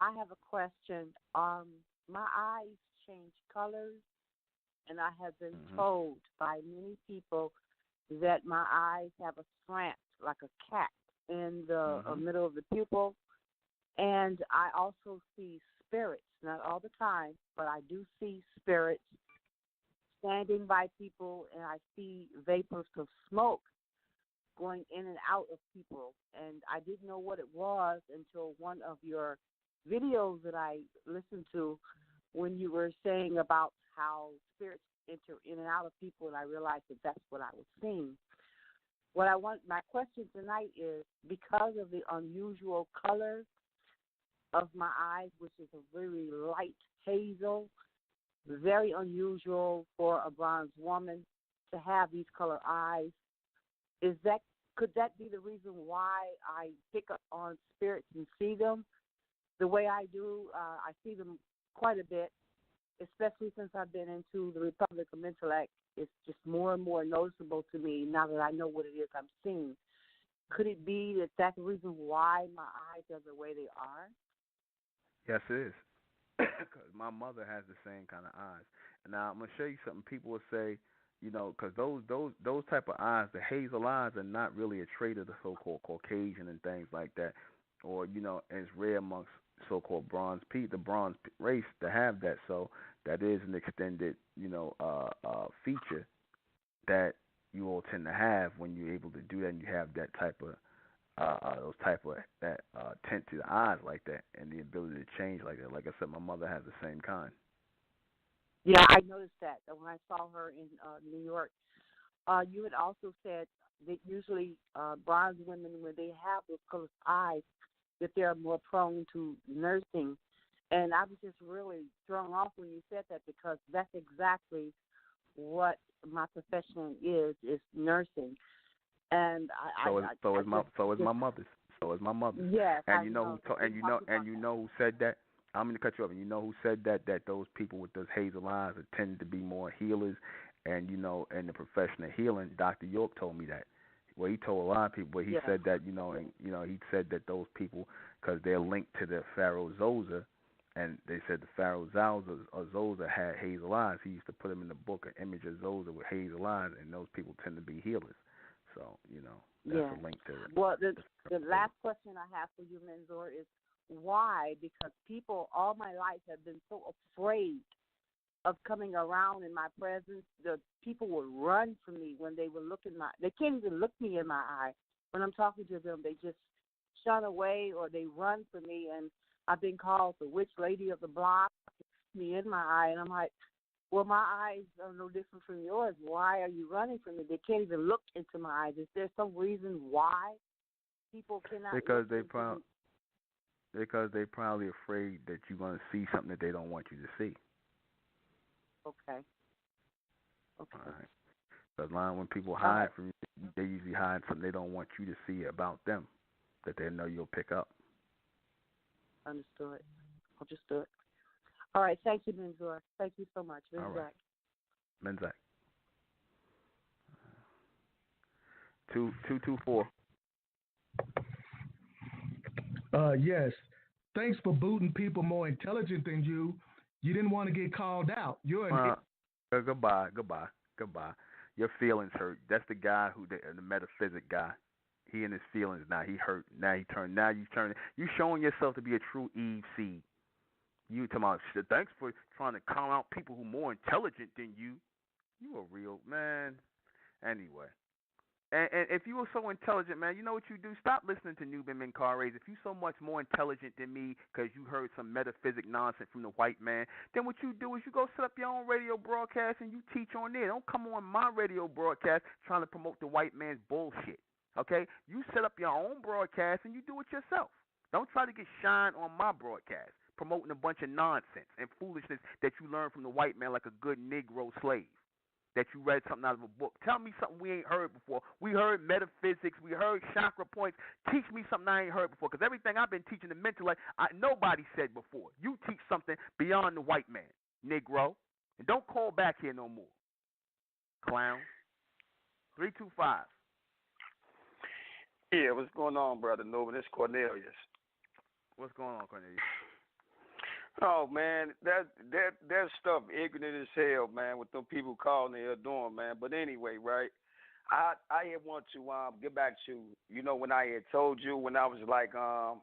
I have a question. My eyes change colors, and I have been told by many people that my eyes have a slant like a cat in the middle of the pupil. And I also see spirits, not all the time, but I do see spirits standing by people, and I see vapors of smoke going in and out of people. And I didn't know what it was until one of your videos that I listened to, when you were saying about how spirits enter in and out of people, and I realized that that's what I was seeing. My question tonight is, because of the unusual color of my eyes, which is a very light hazel, very unusual for a bronze woman to have these color eyes, could that be the reason why I pick up on spirits and see them the way I do? I see them quite a bit, especially since I've been into the Republic of Mentellect. It's just more and more noticeable to me now that I know what it is I'm seeing. Could it be that that's the reason why my eyes are the way they are? Yes, it is. Because my mother has the same kind of eyes. And now I'm gonna show you something. People will say, because those type of eyes, the hazel eyes, are not really a trait of the so-called Caucasian and things like that, or it's rare amongst so-called the bronze race to have that. So that is an extended, feature that you all tend to have when you're able to do that, and you have that type of tint to the eyes like that, and the ability to change like that. Like I said, my mother has the same kind. Yeah, I noticed that when I saw her in New York. You had also said that usually bronze women, when they have those colored eyes, that they're more prone to nursing. And I was just really thrown off when you said that, because that's exactly what my profession is nursing. And so is my mother's. So is my mother's. Yes, and you know who said that? I'm going to cut you off. And you know who said that those people with those hazel eyes tend to be more healers, and in the profession of healing, Dr. York told me that. Well, he told a lot of people, but he said that he said that those people, because they're linked to the Pharaoh Zoser, and they said the Pharaoh Zoser had hazel eyes. He used to put them in the book, an image of Zoser with hazel eyes, and those people tend to be healers. So that's a link to it. Well, the last question I have for you, Menzor, is why? Because people all my life have been so afraid of coming around in my presence, the people would run from me when they would look in my. They can't even look me in my eye when I'm talking to them. They just shun away or they run from me, and I've been called the witch lady of the block, me in my eye, and I'm like, well, my eyes are no different from yours. Why are you running from me? They can't even look into my eyes. Is there some reason why people cannot? Because they probably afraid that you're going to see something that they don't want you to see. Okay. All right. Because when people hide from you, they usually hide something they don't want you to see about them that they know you'll pick up. Understood. Understood. All right. Thank you, Menzor. Thank you so much. All right. Menzak. 224. Yes. Thanks for booting people more intelligent than you. You didn't want to get called out. You're an Goodbye. Your feelings hurt. That's the guy the metaphysic guy. He in his feelings now. He hurt. Now you turn. You showing yourself to be a true Eve seed. You talking about shit. Thanks for trying to call out people who more intelligent than you. You a real man. Anyway. And if you were so intelligent, man, you know what you do? Stop listening to Nuben Menkares. If you so much more intelligent than me because you heard some metaphysic nonsense from the white man, then what you do is you go set up your own radio broadcast and you teach on there. Don't come on my radio broadcast trying to promote the white man's bullshit, okay? You set up your own broadcast and you do it yourself. Don't try to get shine on my broadcast promoting a bunch of nonsense and foolishness that you learned from the white man like a good Negro slave. That you read something out of a book. Tell me something we ain't heard before. We heard metaphysics. We heard chakra points. Teach me something I ain't heard before. Because everything I've been teaching the MENTELLECT, nobody said before. You teach something beyond the white man, Negro. And don't call back here no more. Clown. 325. Yeah, what's going on, Brother Nova? This is Cornelius. What's going on, Cornelius? Oh man, that stuff ignorant as hell, man. With them people calling here doing, man. But anyway, right? I had want to get back to when I had told you when I was like I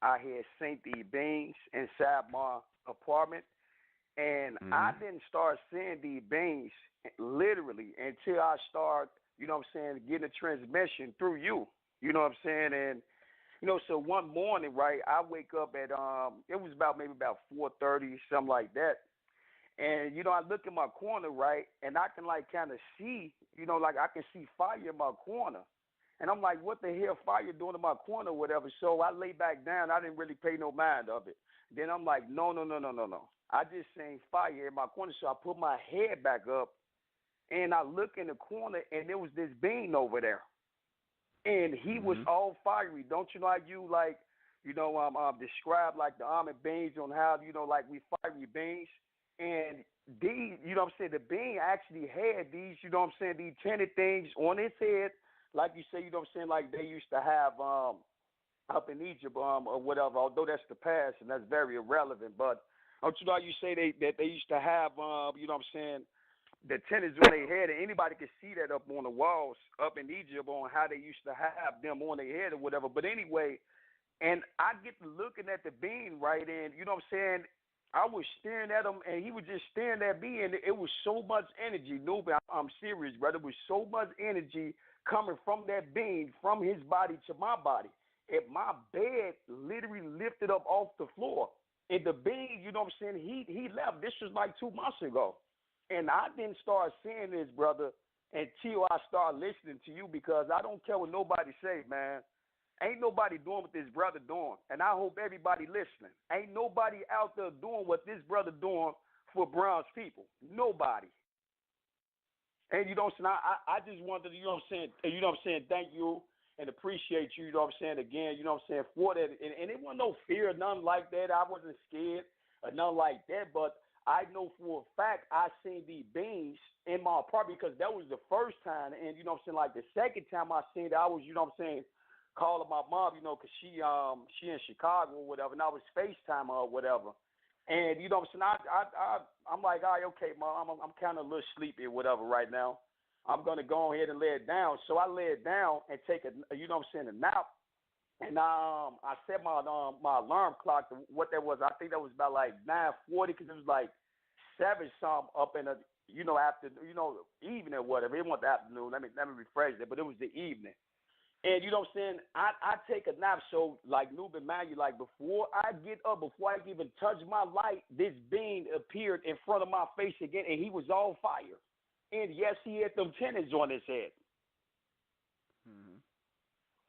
had seen the beings inside my apartment, and I didn't start seeing the beings literally until I start getting a transmission through you. You know what I'm saying? And so one morning, right, I wake up at it was maybe about 4:30, something like that. And I look in my corner, right, and I can like kind of see, like I can see fire in my corner. And I'm like, what the hell fire doing in my corner or whatever? So I lay back down. I didn't really pay no mind of it. Then I'm like, no. I just seen fire in my corner. So I put my head back up and I look in the corner and there was this being over there. And he was all fiery. Don't you know how you describe like the armored beings on how like we fiery beings? And these, the being actually had these, these tinted things on his head, like you say, like they used to have up in Egypt or whatever. Although that's the past and that's very irrelevant. But don't you know how you say that they used to have the tenants on their head, and anybody could see that up on the walls up in Egypt on how they used to have them on their head or whatever. But anyway, and I get to looking at the being, right, and I was staring at him, and he was just staring at me, and it was so much energy. Newbie, I'm serious, brother. It was so much energy coming from that being, from his body to my body. And my bed literally lifted up off the floor. And the being, he left. This was like 2 months ago. And I didn't start seeing this, brother, until I started listening to you, because I don't care what nobody say, man. Ain't nobody doing what this brother doing. And I hope everybody listening. Ain't nobody out there doing what this brother doing for Brown's people. Nobody. And I just wanted to, thank you and appreciate you, again, for that. And it wasn't no fear, nothing like that. I wasn't scared or nothing like that, but I know for a fact I seen the beings in my apartment, because that was the first time. And, like the second time I seen it, I was, calling my mom, because she in Chicago or whatever, and I was FaceTime her or whatever. And, I'm like, all right, okay, Mom, I'm kind of a little sleepy or whatever right now. I'm going to go ahead and lay it down. So I lay it down and take a nap. And I set my alarm clock to what that was. I think that was about like 9:40, because it was like 7 some up in the after evening or whatever. It wasn't the afternoon. Let me rephrase it, but it was the evening. And you know what I'm saying? I take a nap, so like Nuben Manu, like before I get up, before I even touch my light, this being appeared in front of my face again, and he was on fire. And yes, he had them tenants on his head. Mm-hmm.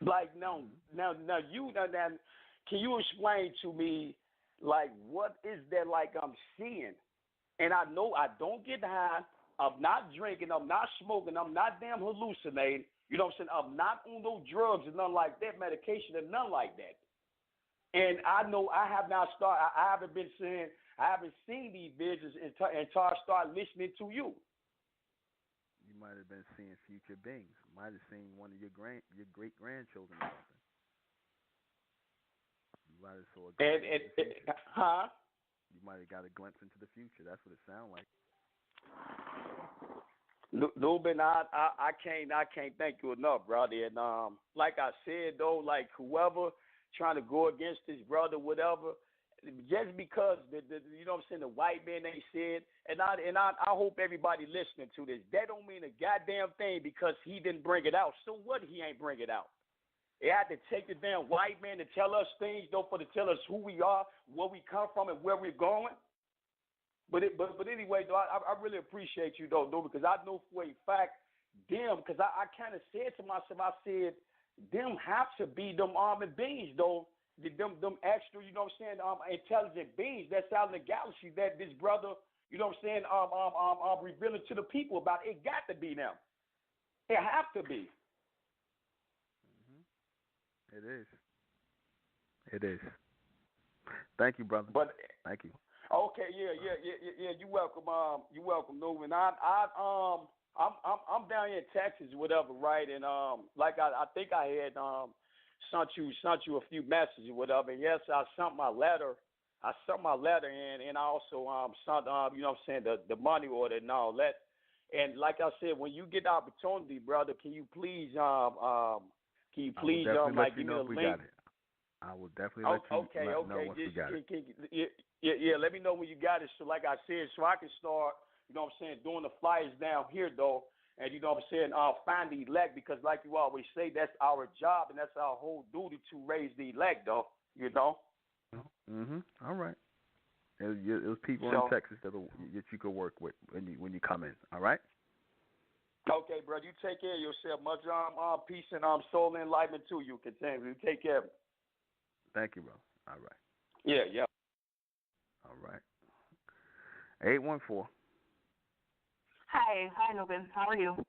Like now, can you explain to me, like, what is that like I'm seeing? And I know I don't get high. I'm not drinking. I'm not smoking. I'm not damn hallucinating. You know what I'm saying? I'm not on those drugs and nothing like that, medication and nothing like that. And I know I have not started. I haven't seen these visions until I start listening to you. You might have been seeing future beings. Might have seen one of your great grandchildren or something. You might have saw a glimpse into the future. Huh? You might have got a glimpse into the future. That's what it sounds like. Nuben, I can't thank you enough, brother. And like I said though, like whoever trying to go against this brother, whatever, just because the you know what I'm saying, the white man they said, and I hope everybody listening to this, that don't mean a goddamn thing because he didn't bring it out. So what? He ain't bring it out. They had to take the damn white man to tell us things, though, to tell us who we are, where we come from, and where we're going. But anyway, though, I really appreciate you, though, because I know for a fact, them, because I kind of said to myself, I said, them have to be them armored beings, though, them extra, you know what I'm saying, intelligent beings that's out in the galaxy that this brother, you know what I'm saying, revealing to the people about. It got to be them. It have to be. Mm-hmm. It is. It is. Thank you, brother. But thank you. Okay, yeah. You're welcome. You're welcome, Newman. I'm down here in Texas, whatever, right? And like I think I had sent you a few messages, whatever. And yes, I sent my letter. In, and I also sent you know what I'm saying, the money order and all that. And like I said, when you get the opportunity, brother, can you please like give me the link? I will definitely let you know once we got it. Yeah, let me know when you got it. So like I said, so I can start, you know what I'm saying, doing the flyers down here, though. And you know what I'm saying, find the elect, because like you always say, that's our job and that's our whole duty to raise the elect, though, you know. Mm-hmm. All right. It was people in Texas that you could work with when you come in, all right? Okay, brother, you take care of yourself. Much peace and soul enlightenment to you. Continue. You take care of it. Thank you, bro. All right. Yeah. All right. 814. Hi, Nobin. How are you?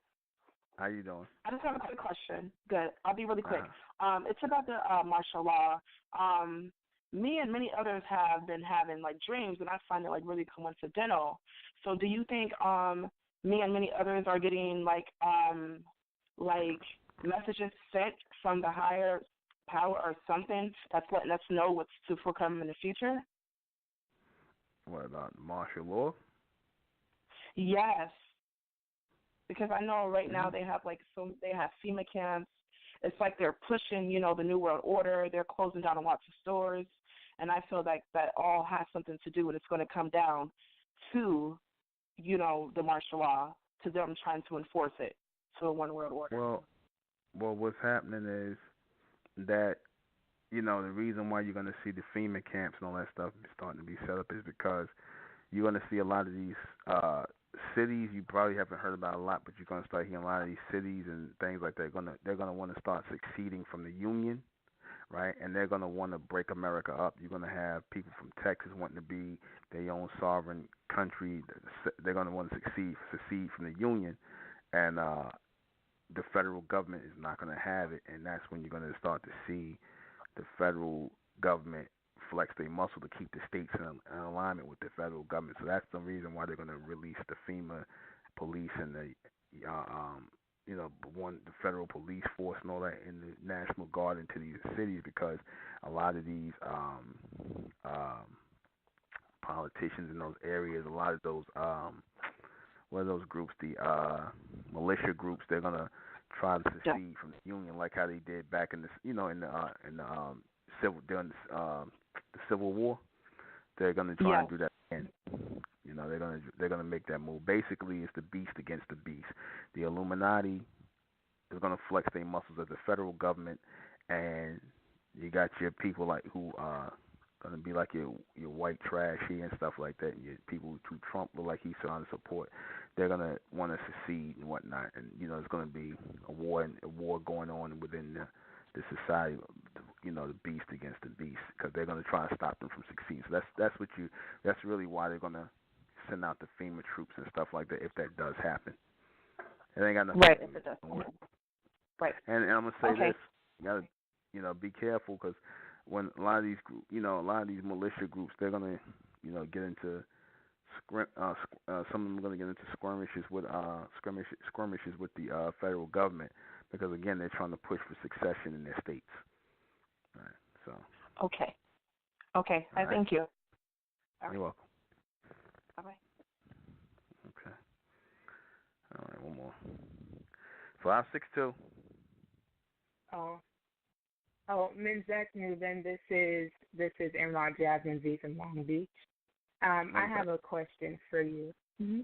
How you doing? I just have a quick question. Good. I'll be really quick. It's about the martial law. Me and many others have been having like dreams, and I find it like really coincidental. So, do you think me and many others are getting like messages sent from the higher power or something that's letting us know what's to come in the future? What about martial law? Yes, because I know right now they have they have FEMA camps. It's like they're pushing, the New World Order. They're closing down lots of stores, and I feel like that all has something to do with it's going to come down to, the martial law, to them trying to enforce it to a one world order. Well, what's happening is that, the reason why you're going to see the FEMA camps and all that stuff starting to be set up is because you're going to see a lot of these cities you probably haven't heard about a lot, but you're going to start hearing a lot of these cities and things like that. They're going to want to start succeeding from the Union, right? And they're going to want to break America up. You're going to have people from Texas wanting to be their own sovereign country. They're going to want to secede from the Union, and the federal government is not going to have it, and that's when you're going to start to see the federal government flex their muscle to keep the states in alignment with the federal government. So that's the reason why they're going to release the FEMA police and the the federal police force and all that, and the National Guard into these cities, because a lot of these politicians in those areas, a lot of those what are those groups, the militia groups, they're going to try to secede from the Union, like how they did back in the Civil War. They're going to try and do that again. They're gonna make that move. Basically, it's the beast against the beast. The Illuminati is gonna flex their muscles as the federal government, and you got your people like who are gonna be like your white trash here and stuff like that. And your people who Trump look like he's trying to support. They're gonna want to secede and whatnot, and there's gonna be a war going on within the society. The beast against the beast, because they're gonna try to stop them from succeeding. So that's really why they're gonna send out the FEMA troops and stuff like that if that does happen. It ain't got nothing Right, to if do it does. with Right. And I'm gonna say Okay. this: you gotta, be careful, because when a lot of these, a lot of these militia groups, they're gonna, get into some of them are gonna get into skirmishes with the federal government, because again they're trying to push for succession in their states. All right. So. Okay. Okay. All right. Thank you. You're welcome. Bye-bye. Okay. All right. One more. 562. Men's New. Then this is Imran Jasmine V from Long Beach. I have a question for you. Mm-hmm.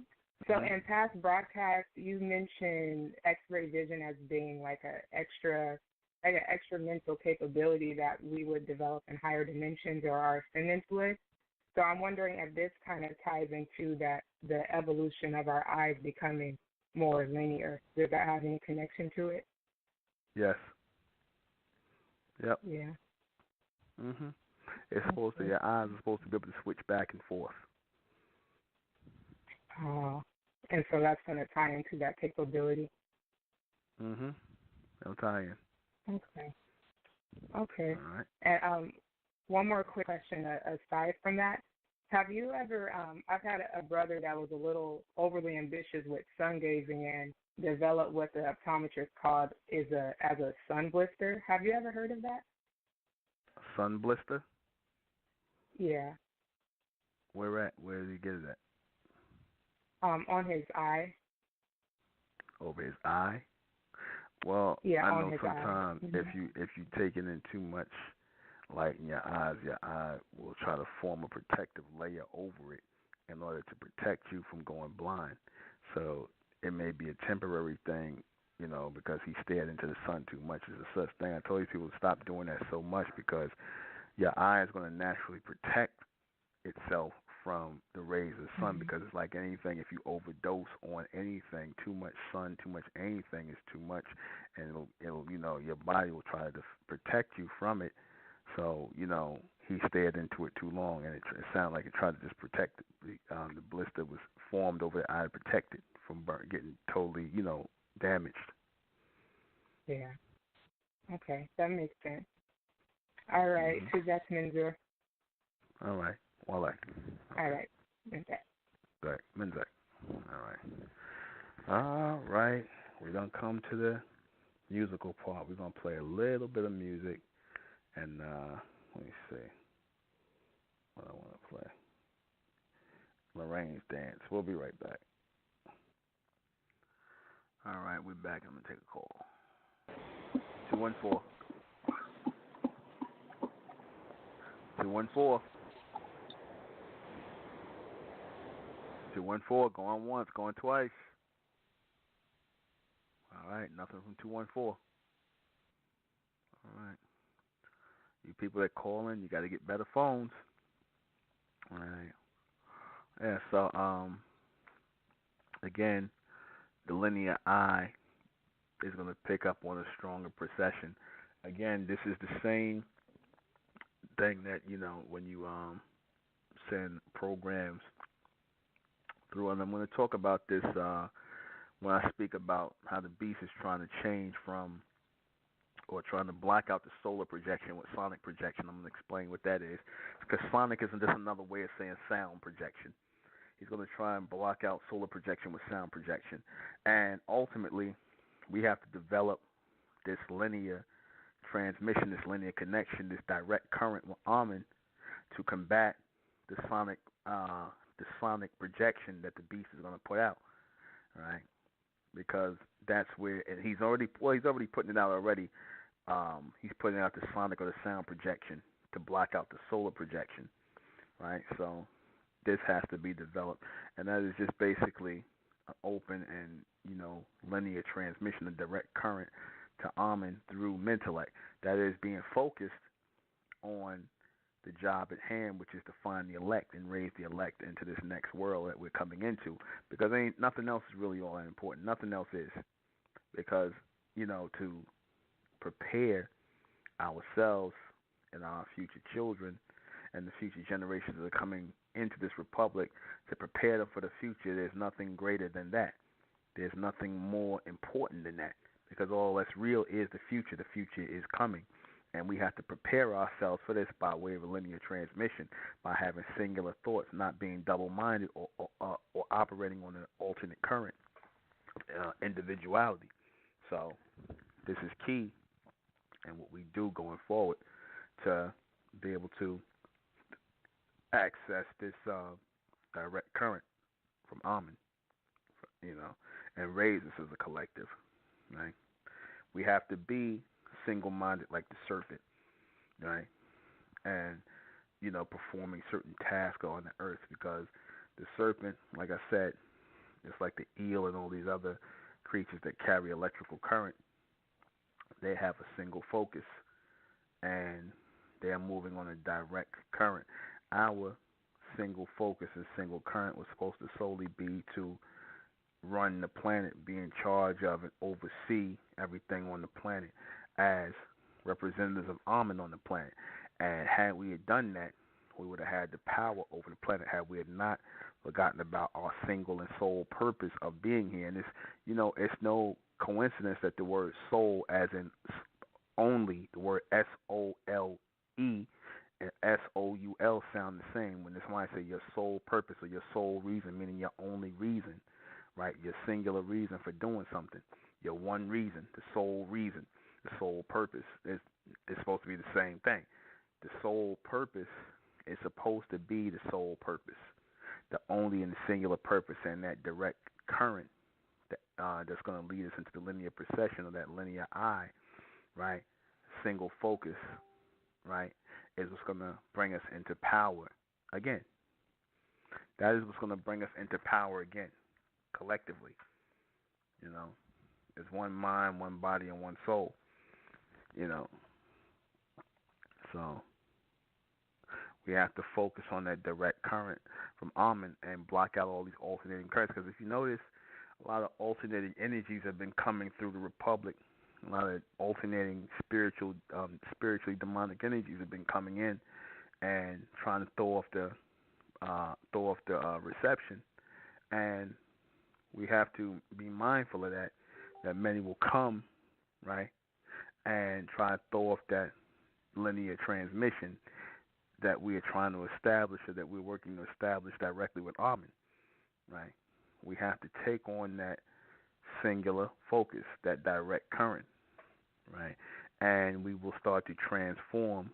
So in past broadcasts, you mentioned X-ray vision as being like an extra mental capability that we would develop in higher dimensions or our ascendants would. So I'm wondering if this kind of ties into that, the evolution of our eyes becoming more linear. Does that have any connection to it? Yes. Yep. Yeah. It's supposed to. Your eyes are supposed to be able to switch back and forth. Oh, and so that's going to tie into that capability. It'll tie in. Okay. Okay. All right. And one more quick question aside from that. Have you ever, I've had a brother that was a little overly ambitious with sun gazing and developed what the optometrist called as a sun blister. Have you ever heard of that? A sun blister? Yeah. Where at? Where did he get it at? On his eye. Over his eye? Well, yeah, I on know his sometimes eye. if you taking in too much light in your eye will try to form a protective layer over it in order to protect you from going blind. So it may be a temporary thing, because he stared into the sun too much. It's a such thing. I told you people to stop doing that so much, because your eye is going to naturally protect itself from the rays of the sun, because it's like anything. If you overdose on anything, too much sun, too much anything is too much, and it'll your body will try to protect you from it. So he stared into it too long, and it sounded like it tried to just protect it. The blister was formed over the eye to protect it from getting totally damaged. Yeah. Okay, that makes sense. All right, so that's Minzer. All right. Well, okay. All right. Minzak. Right. Minzak. All right. We're going to come to the musical part. We're going to play a little bit of music. And let me see what I want to play. Lorraine's Dance. We'll be right back. All right. We're back. I'm going to take a call. 214. 214. 214, going once, going twice. All right, nothing from 214. All right. You people that call in, you got to get better phones. All right. Yeah, so, again, the linear eye is going to pick up on a stronger procession. Again, this is the same thing that, when you send programs through, and I'm going to talk about this when I speak about how the beast is trying to change from, or trying to block out the solar projection with sonic projection. I'm going to explain what that is, because sonic isn't just another way of saying sound projection. He's going to try and block out solar projection with sound projection, and ultimately, we have to develop this linear transmission, this linear connection, this direct current arming to combat the sonic projection that the beast is going to put out, right? Because that's where, and he's already putting it out already. He's putting out the sonic or the sound projection to block out the solar projection, right? So this has to be developed, and that is just basically an open and linear transmission of direct current to Amen through Mentellect. That is being focused on the job at hand, which is to find the elect and raise the elect into this next world that we're coming into. Because ain't nothing else is really all that important. Nothing else is, because to prepare ourselves and our future children and the future generations that are coming into this republic, to prepare them for the future, there's nothing greater than that. There's nothing more important than that, because all that's real is the future. The future is coming, and we have to prepare ourselves for this by way of a linear transmission, by having singular thoughts, not being double-minded or operating on an alternate current individuality. So this is key in what we do going forward to be able to access this direct current from Amen, and raise us as a collective, right? We have to be single-minded like the serpent, right? And, performing certain tasks on the earth, because the serpent, like I said, it's like the eel and all these other creatures that carry electrical current. They have a single focus, and they are moving on a direct current. Our single focus and single current was supposed to solely be to run the planet, be in charge of and oversee everything on the planet as representatives of Amen on the planet. And had we had done that, we would have had the power over the planet, had we had not forgotten about our single and sole purpose of being here. And it's no coincidence that the word soul, as in only, the word SOLE and SOUL sound the same. When somebody say your sole purpose or your sole reason, meaning your only reason, right? Your singular reason for doing something, your one reason, the sole reason, the sole purpose is supposed to be the same thing. The sole purpose is supposed to be the sole purpose, the only and singular purpose, and that direct current that's going to lead us into the linear procession of that linear eye, right? Single focus, right, is what's going to bring us into power again. That is what's going to bring us into power again, collectively. It's one mind, one body, and one soul. So we have to focus on that direct current from Amen and block out all these alternating currents. Because if you notice, a lot of alternating energies have been coming through the Republic. A lot of alternating spiritually demonic energies have been coming in and trying to throw off the reception. And we have to be mindful of that many will come, right, and try to throw off that linear transmission that we are trying to establish, or that we're working to establish directly with Amen, right? We have to take on that singular focus, that direct current, right? And we will start to transform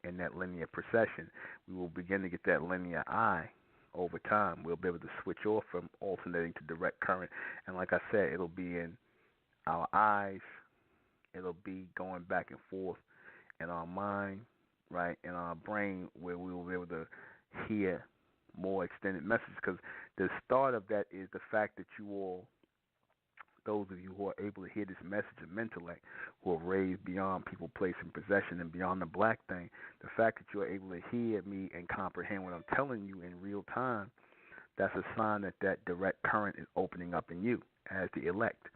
in that linear procession. We will begin to get that linear eye over time. We'll be able to switch off from alternating to direct current. And like I said, it'll be in our eyes. It'll be going back and forth in our mind, right, in our brain, where we will be able to hear more extended messages. Because the start of that is the fact that you all, those of you who are able to hear this message of Mentellect, who are raised beyond people, place, and possession, and beyond the black thing, the fact that you are able to hear me and comprehend what I'm telling you in real time, that's a sign that that direct current is opening up in you as the elect.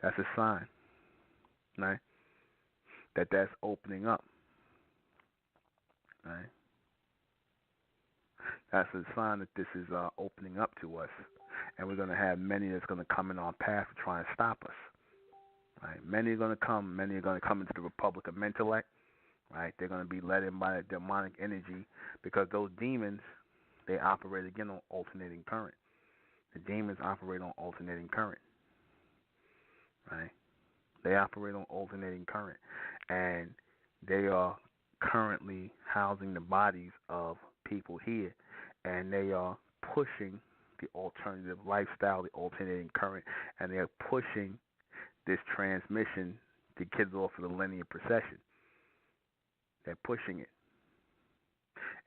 That's a sign, right, that's opening up, right? That's a sign that this is opening up to us. And we're going to have many that's going to come in our path to try and stop us. Right? Many are going to come. Many are going to come into the Republic of Mentellect. Right? They're going to be led in by a demonic energy, because those demons, they operate again on alternating current. The demons operate on alternating current. Right? They operate on alternating current. And they are currently housing the bodies of people here. And they are pushing the alternative lifestyle, the alternating current, and they're pushing this transmission to kids off of the linear procession. They're pushing it.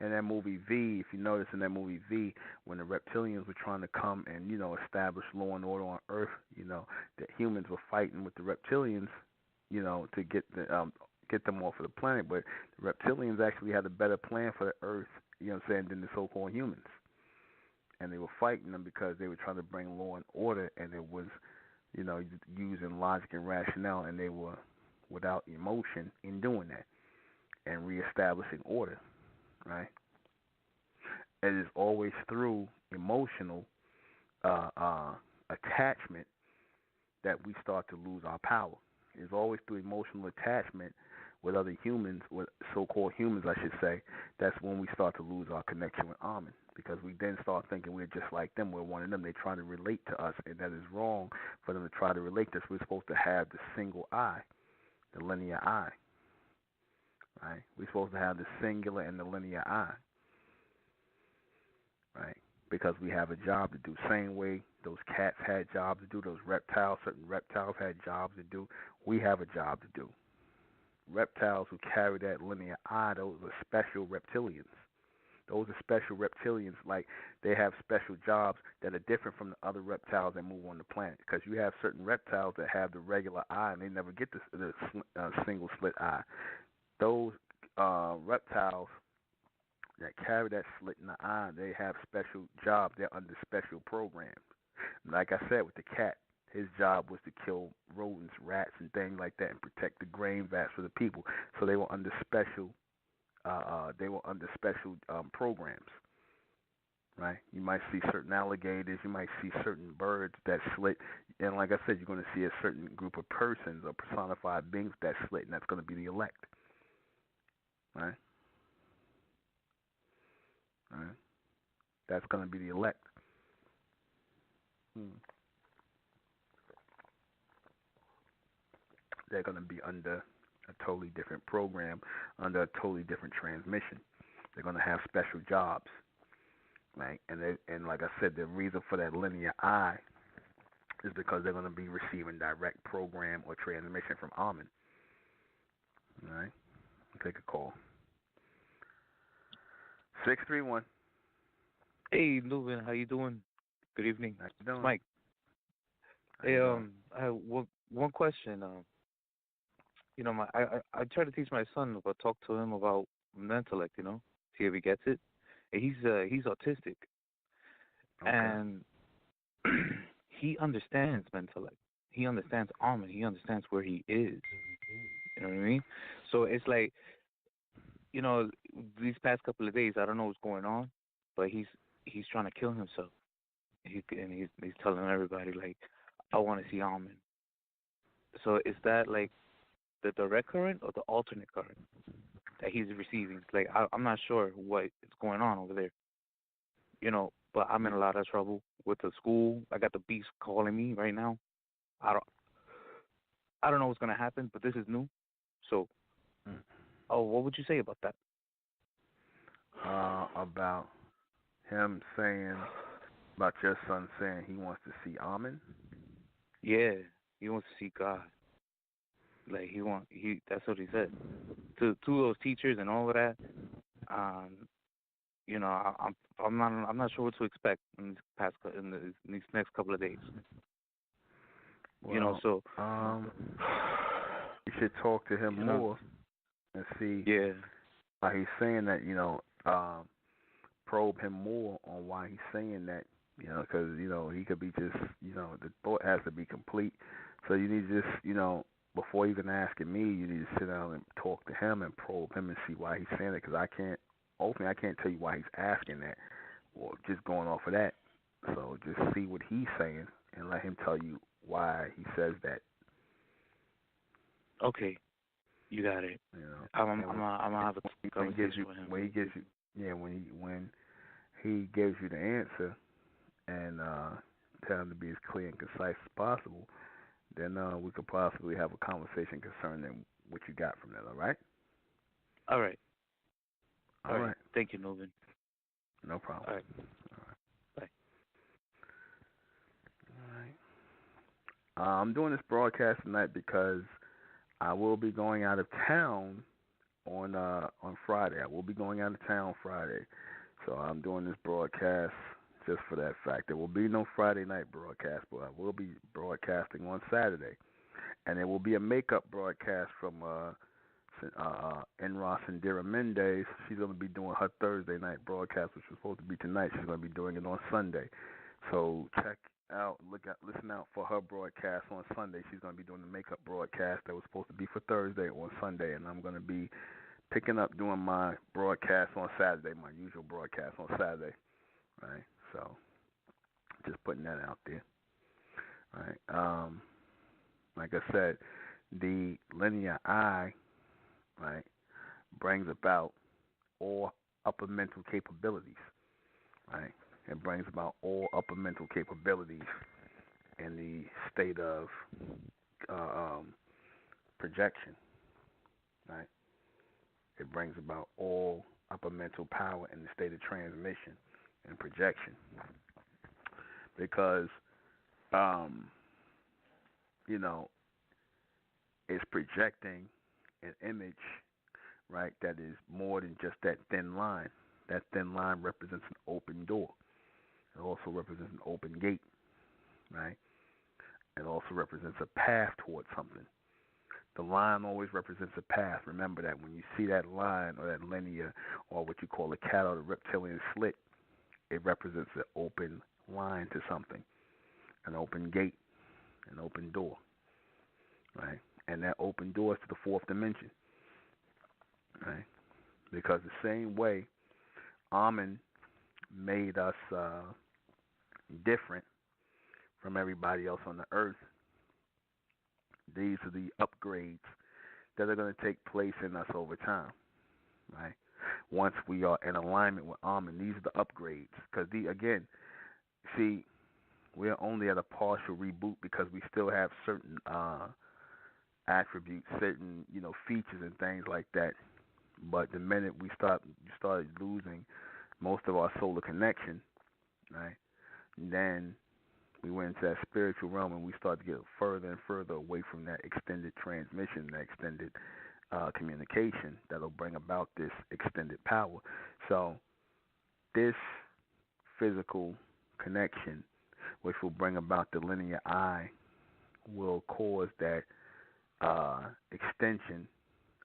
in that movie V, if you notice in that movie V, when the reptilians were trying to come and establish law and order on Earth, the humans were fighting with the reptilians, to get them off of the planet. But the reptilians actually had a better plan for the Earth, than the so-called humans. And they were fighting them because they were trying to bring law and order, and it was, using logic and rationale, and they were without emotion in doing that and reestablishing order, right? It is always through emotional attachment that we start to lose our power. It's always through emotional attachment with other humans, with so-called humans, I should say. That's when we start to lose our connection with Amen, because we then start thinking we're just like them. We're one of them. They try to relate to us, and that is wrong for them to try to relate to us. We're supposed to have the single eye, the linear eye, right? We're supposed to have the singular and the linear eye, right? Because we have a job to do. Same way those cats had jobs to do, those reptiles, certain reptiles had jobs to do. We have a job to do. Reptiles who carry that linear eye, those are special reptilians. Those are special reptilians. Like, they have special jobs that are different from the other reptiles that move on the planet. Because you have certain reptiles that have the regular eye and they never get the single slit eye. Those reptiles that carry that slit in the eye, they have special jobs. They're under special programs. Like I said, with the cat, his job was to kill rodents, rats, and things like that, and protect the grain vats for the people. So they were under special. Programs, right? You might see certain alligators, you might see certain birds that slit, and like I said, you're going to see a certain group of persons or personified beings that slit, and that's going to be the elect, right? Right? That's going to be the elect. They're going to be under a totally different program, under a totally different transmission. They're going to have special jobs, right? And like I said, the reason for that linear eye is because they're going to be receiving direct program or transmission from Amen. All right? Take a call. 631. Hey, Lubin, how you doing? Good evening. How you doing? It's Mike. Hey, I have one question. I try to teach my son, but talk to him about MENTELLECT, see if he gets it. And he's autistic, and he understands MENTELLECT. He understands Amen. He understands where he is. You know what I mean? So it's like, these past couple of days, I don't know what's going on, but he's trying to kill himself. He's telling everybody, like, I want to see Amen. So is that like the direct current or the alternate current that he's receiving? Like, I'm not sure what is going on over there, but I'm in a lot of trouble with the school. I got the beast calling me right now. I don't know what's going to happen, but this is new. So, what would you say about that? About him saying, about your son saying he wants to see Amen? Yeah, he wants to see God. Like, that's what he said. To those teachers and all of that, I'm not sure what to expect in these next couple of days. Well, you should talk to him more and see why he's saying that. Probe him more on why he's saying that. Because he could be just the thought has to be complete. So you need to just before even asking me, you need to sit down and talk to him and probe him and see why he's saying it. Because I can't tell you why he's asking that, or just going off of that. So just see what he's saying and let him tell you why he says that. Okay, you got it. I'm gonna have a conversation with him. When he gives you the answer and tell him to be as clear and concise as possible, then we could possibly have a conversation concerning what you got from that. All right? All right. All right. Thank you, Novin. No problem. All right. Bye. All right. I'm doing this broadcast tonight because I will be going out of town on Friday. I will be going out of town Friday, so I'm doing this broadcast just for that fact. There will be no Friday night broadcast, but I will be broadcasting on Saturday, and there will be a makeup broadcast from Enros Indira Mendez. She's going to be doing her Thursday night broadcast, which was supposed to be tonight. She's going to be doing it on Sunday. So check out, listen out for her broadcast on Sunday. She's going to be doing the makeup broadcast that was supposed to be for Thursday on Sunday, and I'm going to be picking up doing my broadcast on Saturday, my usual broadcast on Saturday. Right. So just putting that out there. Right. Like I said, the linear eye, right, brings about all upper mental capabilities, right? It brings about all upper mental capabilities in the state of projection, right? It brings about all upper mental power in the state of transmission and projection, because, you know, it's projecting an image, right, that is more than just that thin line. That thin line represents an open door. It also represents an open gate, right? It also represents a path towards something. The line always represents a path. Remember that when you see that line or that linear or what you call a cat or the reptilian slit, it represents an open line to something, an open gate, an open door, right? And that open door is to the fourth dimension, right? Because the same way Amen made us different from everybody else on the earth, these are the upgrades that are going to take place in us over time, right? Once we are in alignment with Amen, these are the upgrades. Because, again, see, we are only at a partial reboot because we still have certain attributes, certain, features and things like that. But the minute we started losing most of our solar connection, right, then we went into that spiritual realm and we started to get further and further away from that extended transmission, that extended communication that'll bring about this extended power. So this physical connection, which will bring about the linear eye, will cause that extension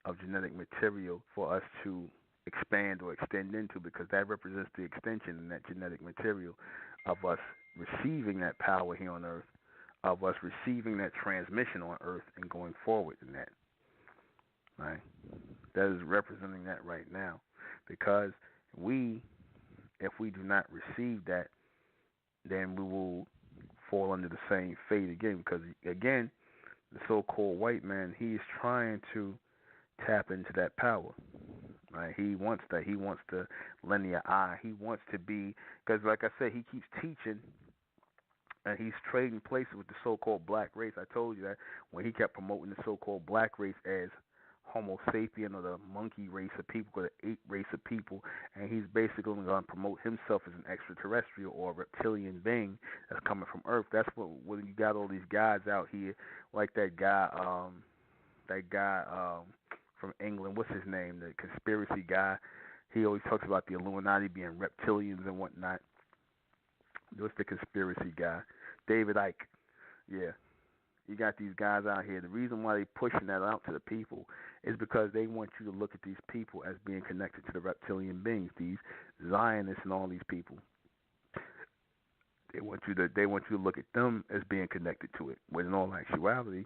of genetic material for us to expand or extend into, because that represents the extension in that genetic material of us receiving that power here on Earth, of us receiving that transmission on Earth and going forward in that. Right? That is representing that right now. Because if we do not receive that, then we will fall under the same fate again. Because, again, the so-called white man, he is trying to tap into that power. Right? He wants that. He wants the linear eye. He wants to be, because like I said, he keeps teaching and he's trading places with the so-called black race. I told you that when he kept promoting the so-called black race as Homo sapien, or the monkey race of people, or the ape race of people, and he's basically going to promote himself as an extraterrestrial or a reptilian being that's coming from Earth. That's when you got all these guys out here, like that guy from England. What's his name? The conspiracy guy. He always talks about the Illuminati being reptilians and whatnot. What's the conspiracy guy? David Icke. Yeah. You got these guys out here. The reason why they're pushing that out to the people is because they want you to look at these people as being connected to the reptilian beings, these Zionists and all these people. They want you to look at them as being connected to it. When in all actuality,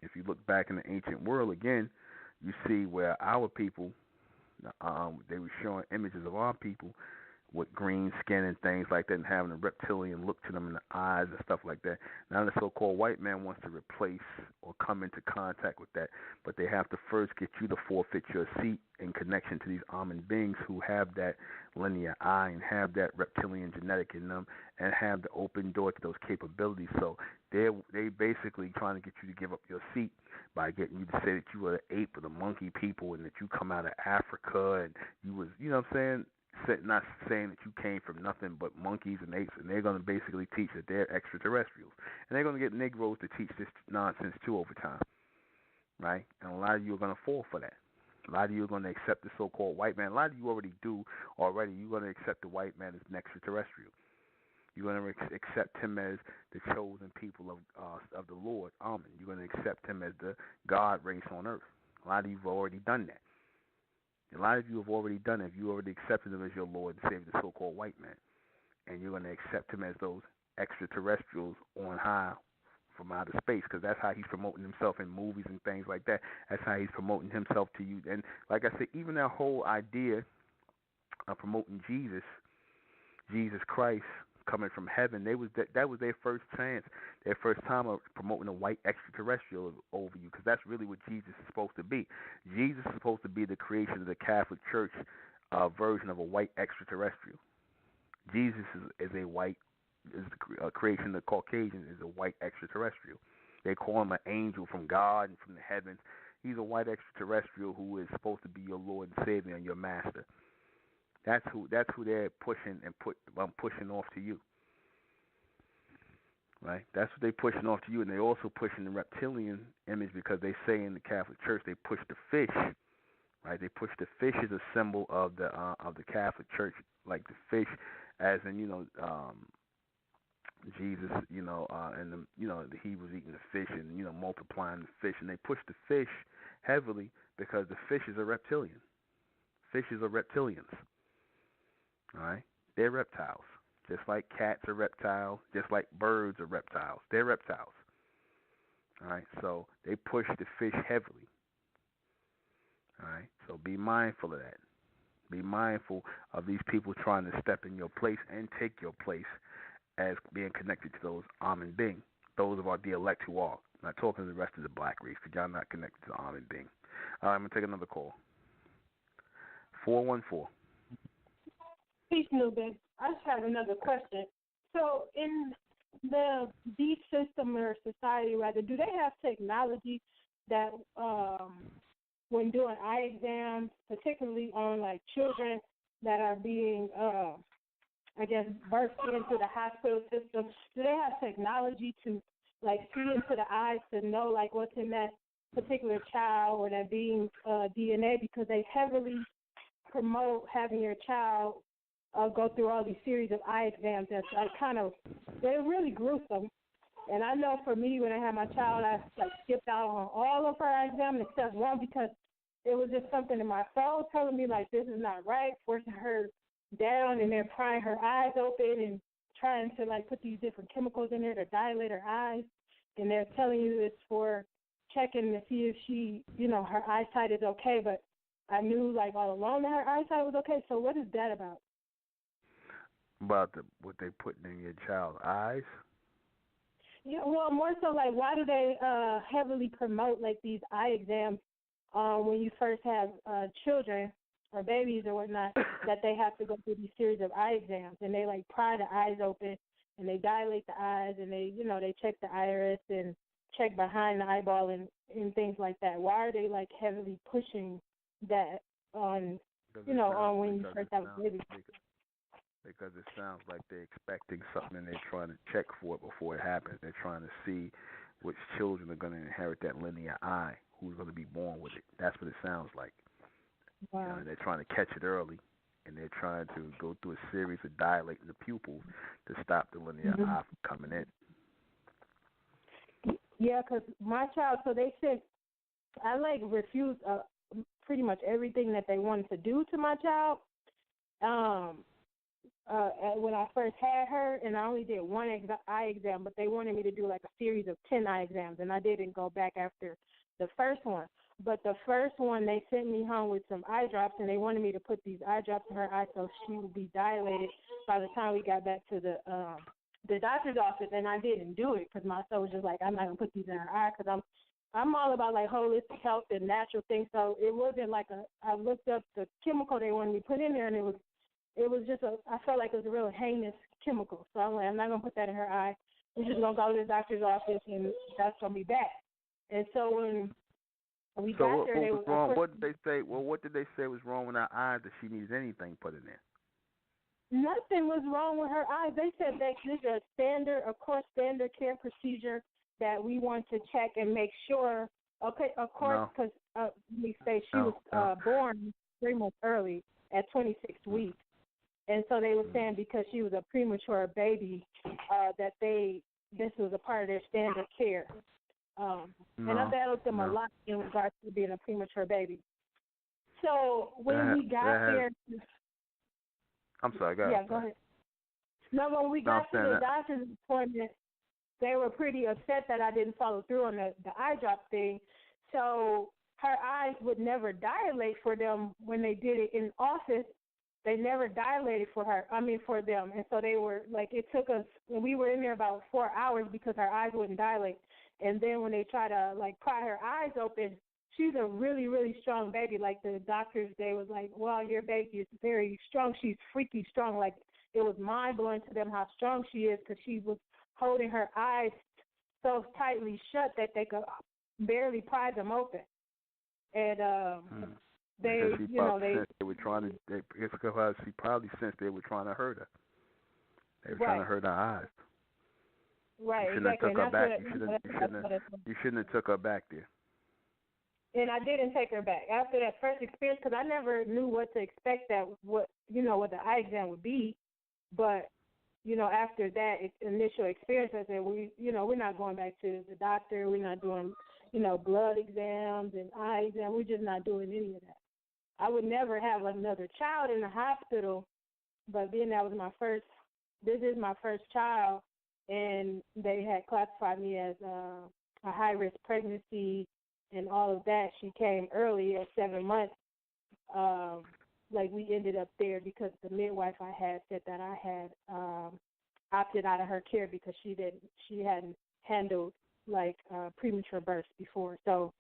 if you look back in the ancient world again, you see where our people, they were showing images of our people with green skin and things like that, and having a reptilian look to them in the eyes and stuff like that. Now the so-called white man wants to replace or come into contact with that, but they have to first get you to forfeit your seat in connection to these almond beings who have that linear eye and have that reptilian genetic in them and have the open door to those capabilities. So they basically trying to get you to give up your seat by getting you to say that you are the ape or the monkey people and that you come out of Africa and you was, what I'm saying? Not saying that you came from nothing but monkeys and apes, and they're going to basically teach that they're extraterrestrials. And they're going to get Negroes to teach this nonsense too over time, right? And a lot of you are going to fall for that, A lot of you are going to accept the so-called white man. A lot of you already do already. You're going to accept the white man as an extraterrestrial. You're going to accept him as the chosen people of the Lord. Amen. You're going to accept him as the God race on earth. A lot of you have already done that. A lot of you have already done it. You already accepted him as your Lord and Savior, the so-called white man. And you're going to accept him as those extraterrestrials on high from outer space, because that's how he's promoting himself in movies and things like that. That's how he's promoting himself to you. And like I said, even that whole idea of promoting Jesus Christ coming from heaven, that was their first chance, their first time of promoting a white extraterrestrial over you, because that's really what Jesus is supposed to be. Jesus is supposed to be the creation of the Catholic Church version of a white extraterrestrial. Jesus is a white, is the creation of the Caucasian, is a white extraterrestrial. They call him an angel from God and from the heavens. He's a white extraterrestrial who is supposed to be your Lord and Savior and your master. That's who they're pushing and pushing off to you. Right? That's what they're pushing off to you, and they're also pushing the reptilian image, because they say in the Catholic Church they push the fish. Right? They push the fish as a symbol of the Catholic Church, like the fish, as in Jesus, and he was eating the fish and multiplying the fish, and they push the fish heavily because the fishes are reptilian. Fishes are reptilians. All right, they're reptiles, just like cats are reptiles, just like birds are reptiles. They're reptiles. All right, so they push the fish heavily. All right, so be mindful of that. Be mindful of these people trying to step in your place and take your place as being connected to those Amen being, those of our elect who are. I'm not talking to the rest of the black race, because y'all not connected to the Amen being. All right, I'm going to take another call. 414. Peace, Nubin. I just have another question. So in the beast system or society, rather, do they have technology that when doing eye exams, particularly on like children that are being, birthed into the hospital system, do they have technology to like see into the eyes to know like what's in that particular child or that being's DNA? Because they heavily promote having your child go through all these series of eye exams that's they're really gruesome. And I know for me, when I had my child, I skipped out on all of her eye exams except one, because it was just something in my soul telling me like this is not right, forcing her down and then prying her eyes open and trying to like put these different chemicals in there to dilate her eyes. And they're telling you it's for checking to see if she, her eyesight is okay. But I knew like all along that her eyesight was okay. So what is that about? About what they putting in your child's eyes? Yeah, well, more so like why do they heavily promote like these eye exams when you first have children or babies or whatnot, that they have to go through these series of eye exams, and they like pry the eyes open and they dilate the eyes, and they they check the iris and check behind the eyeball and things like that. Why are they like heavily pushing that on on when you first have a baby? Because it sounds like they're expecting something and they're trying to check for it before it happens. They're trying to see which children are going to inherit that linear eye, who's going to be born with it. That's what it sounds like. Wow. They're trying to catch it early, and they're trying to go through a series of dilating the pupils to stop the linear eye from coming in. Yeah, because my child, so they said, I refused pretty much everything that they wanted to do to my child. When I first had her, and I only did one eye exam, but they wanted me to do like a series of 10 eye exams, and I didn't go back after the first one. But the first one, they sent me home with some eye drops, and they wanted me to put these eye drops in her eye so she would be dilated by the time we got back to the doctor's office, and I didn't do it because my soul was just like, I'm not going to put these in her eye, because I'm all about like holistic health and natural things. So it wasn't like I looked up the chemical they wanted me to put in there, and it was just I felt like it was a real heinous chemical. So I'm like, I'm not going to put that in her eye. We're just going to go to the doctor's office, and that's going to be that. And so when we got there, what was wrong? What did they say? Well, what did they say was wrong with her eyes that she needs anything put in there? Nothing was wrong with her eyes. They said that this is a standard care procedure that we want to check and make sure Okay, of course, No. because we say she was No. born 3 months early at 26 weeks. And so they were saying because she was a premature baby, that this was a part of their standard care. And that helped them a lot in regards to being a premature baby. So when we got there, I'm sorry, go ahead. Yeah, go ahead. No, when we got to the doctor's appointment, they were pretty upset that I didn't follow through on the eye drop thing. So her eyes would never dilate for them when they did it in office. They never dilated for them. And so they were like, it took us, and we were in there about 4 hours because her eyes wouldn't dilate. And then when they try to like pry her eyes open, she's a really, really strong baby. Like the doctors, they was like, well, your baby is very strong. She's freaky strong. Like it was mind blowing to them how strong she is because she was holding her eyes so tightly shut that they could barely pry them open. And they, they were trying to. She probably sensed they were trying to hurt her. They were trying to hurt her eyes. Right, you shouldn't exactly. have took her back. You shouldn't have took her back there. And I didn't take her back after that first experience because I never knew what to expect what the eye exam would be. But after that initial experience, I said we're not going back to the doctor. We're not doing blood exams and eye exams. We're just not doing any of that. I would never have another child in the hospital, but being this is my first child, and they had classified me as a high-risk pregnancy and all of that. She came early at 7 months. We ended up there because the midwife I had said that I had opted out of her care because she hadn't handled premature births before. So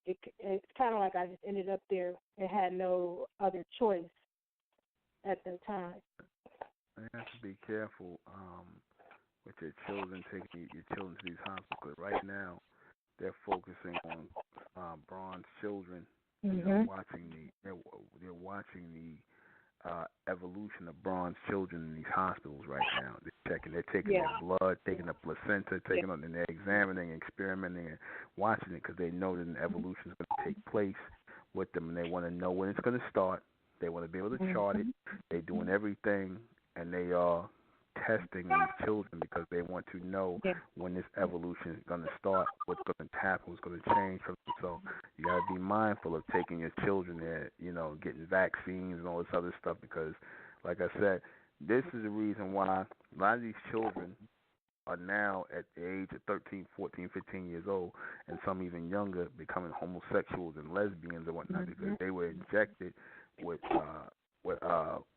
it's kind of like I just ended up there and had no other choice at the time. You have to be careful with your children, taking your children to these hospitals. Right now, they're focusing on bronze children. Mm-hmm. They're watching the evolution of bronze children in these hospitals right now. They're taking their blood, taking the placenta, and they're examining, experimenting, and watching it because they know that an evolution is going to take place with them, and they want to know when it's going to start. They want to be able to chart it. They're doing everything, and they are testing these children because they want to know when this evolution is going to start, what's going to happen, what's going to change from them. So you got to be mindful of taking your children there, getting vaccines and all this other stuff because, like I said, this is the reason why a lot of these children are now at the age of 13, 14, 15 years old, and some even younger, becoming homosexuals and lesbians and whatnot because they were injected with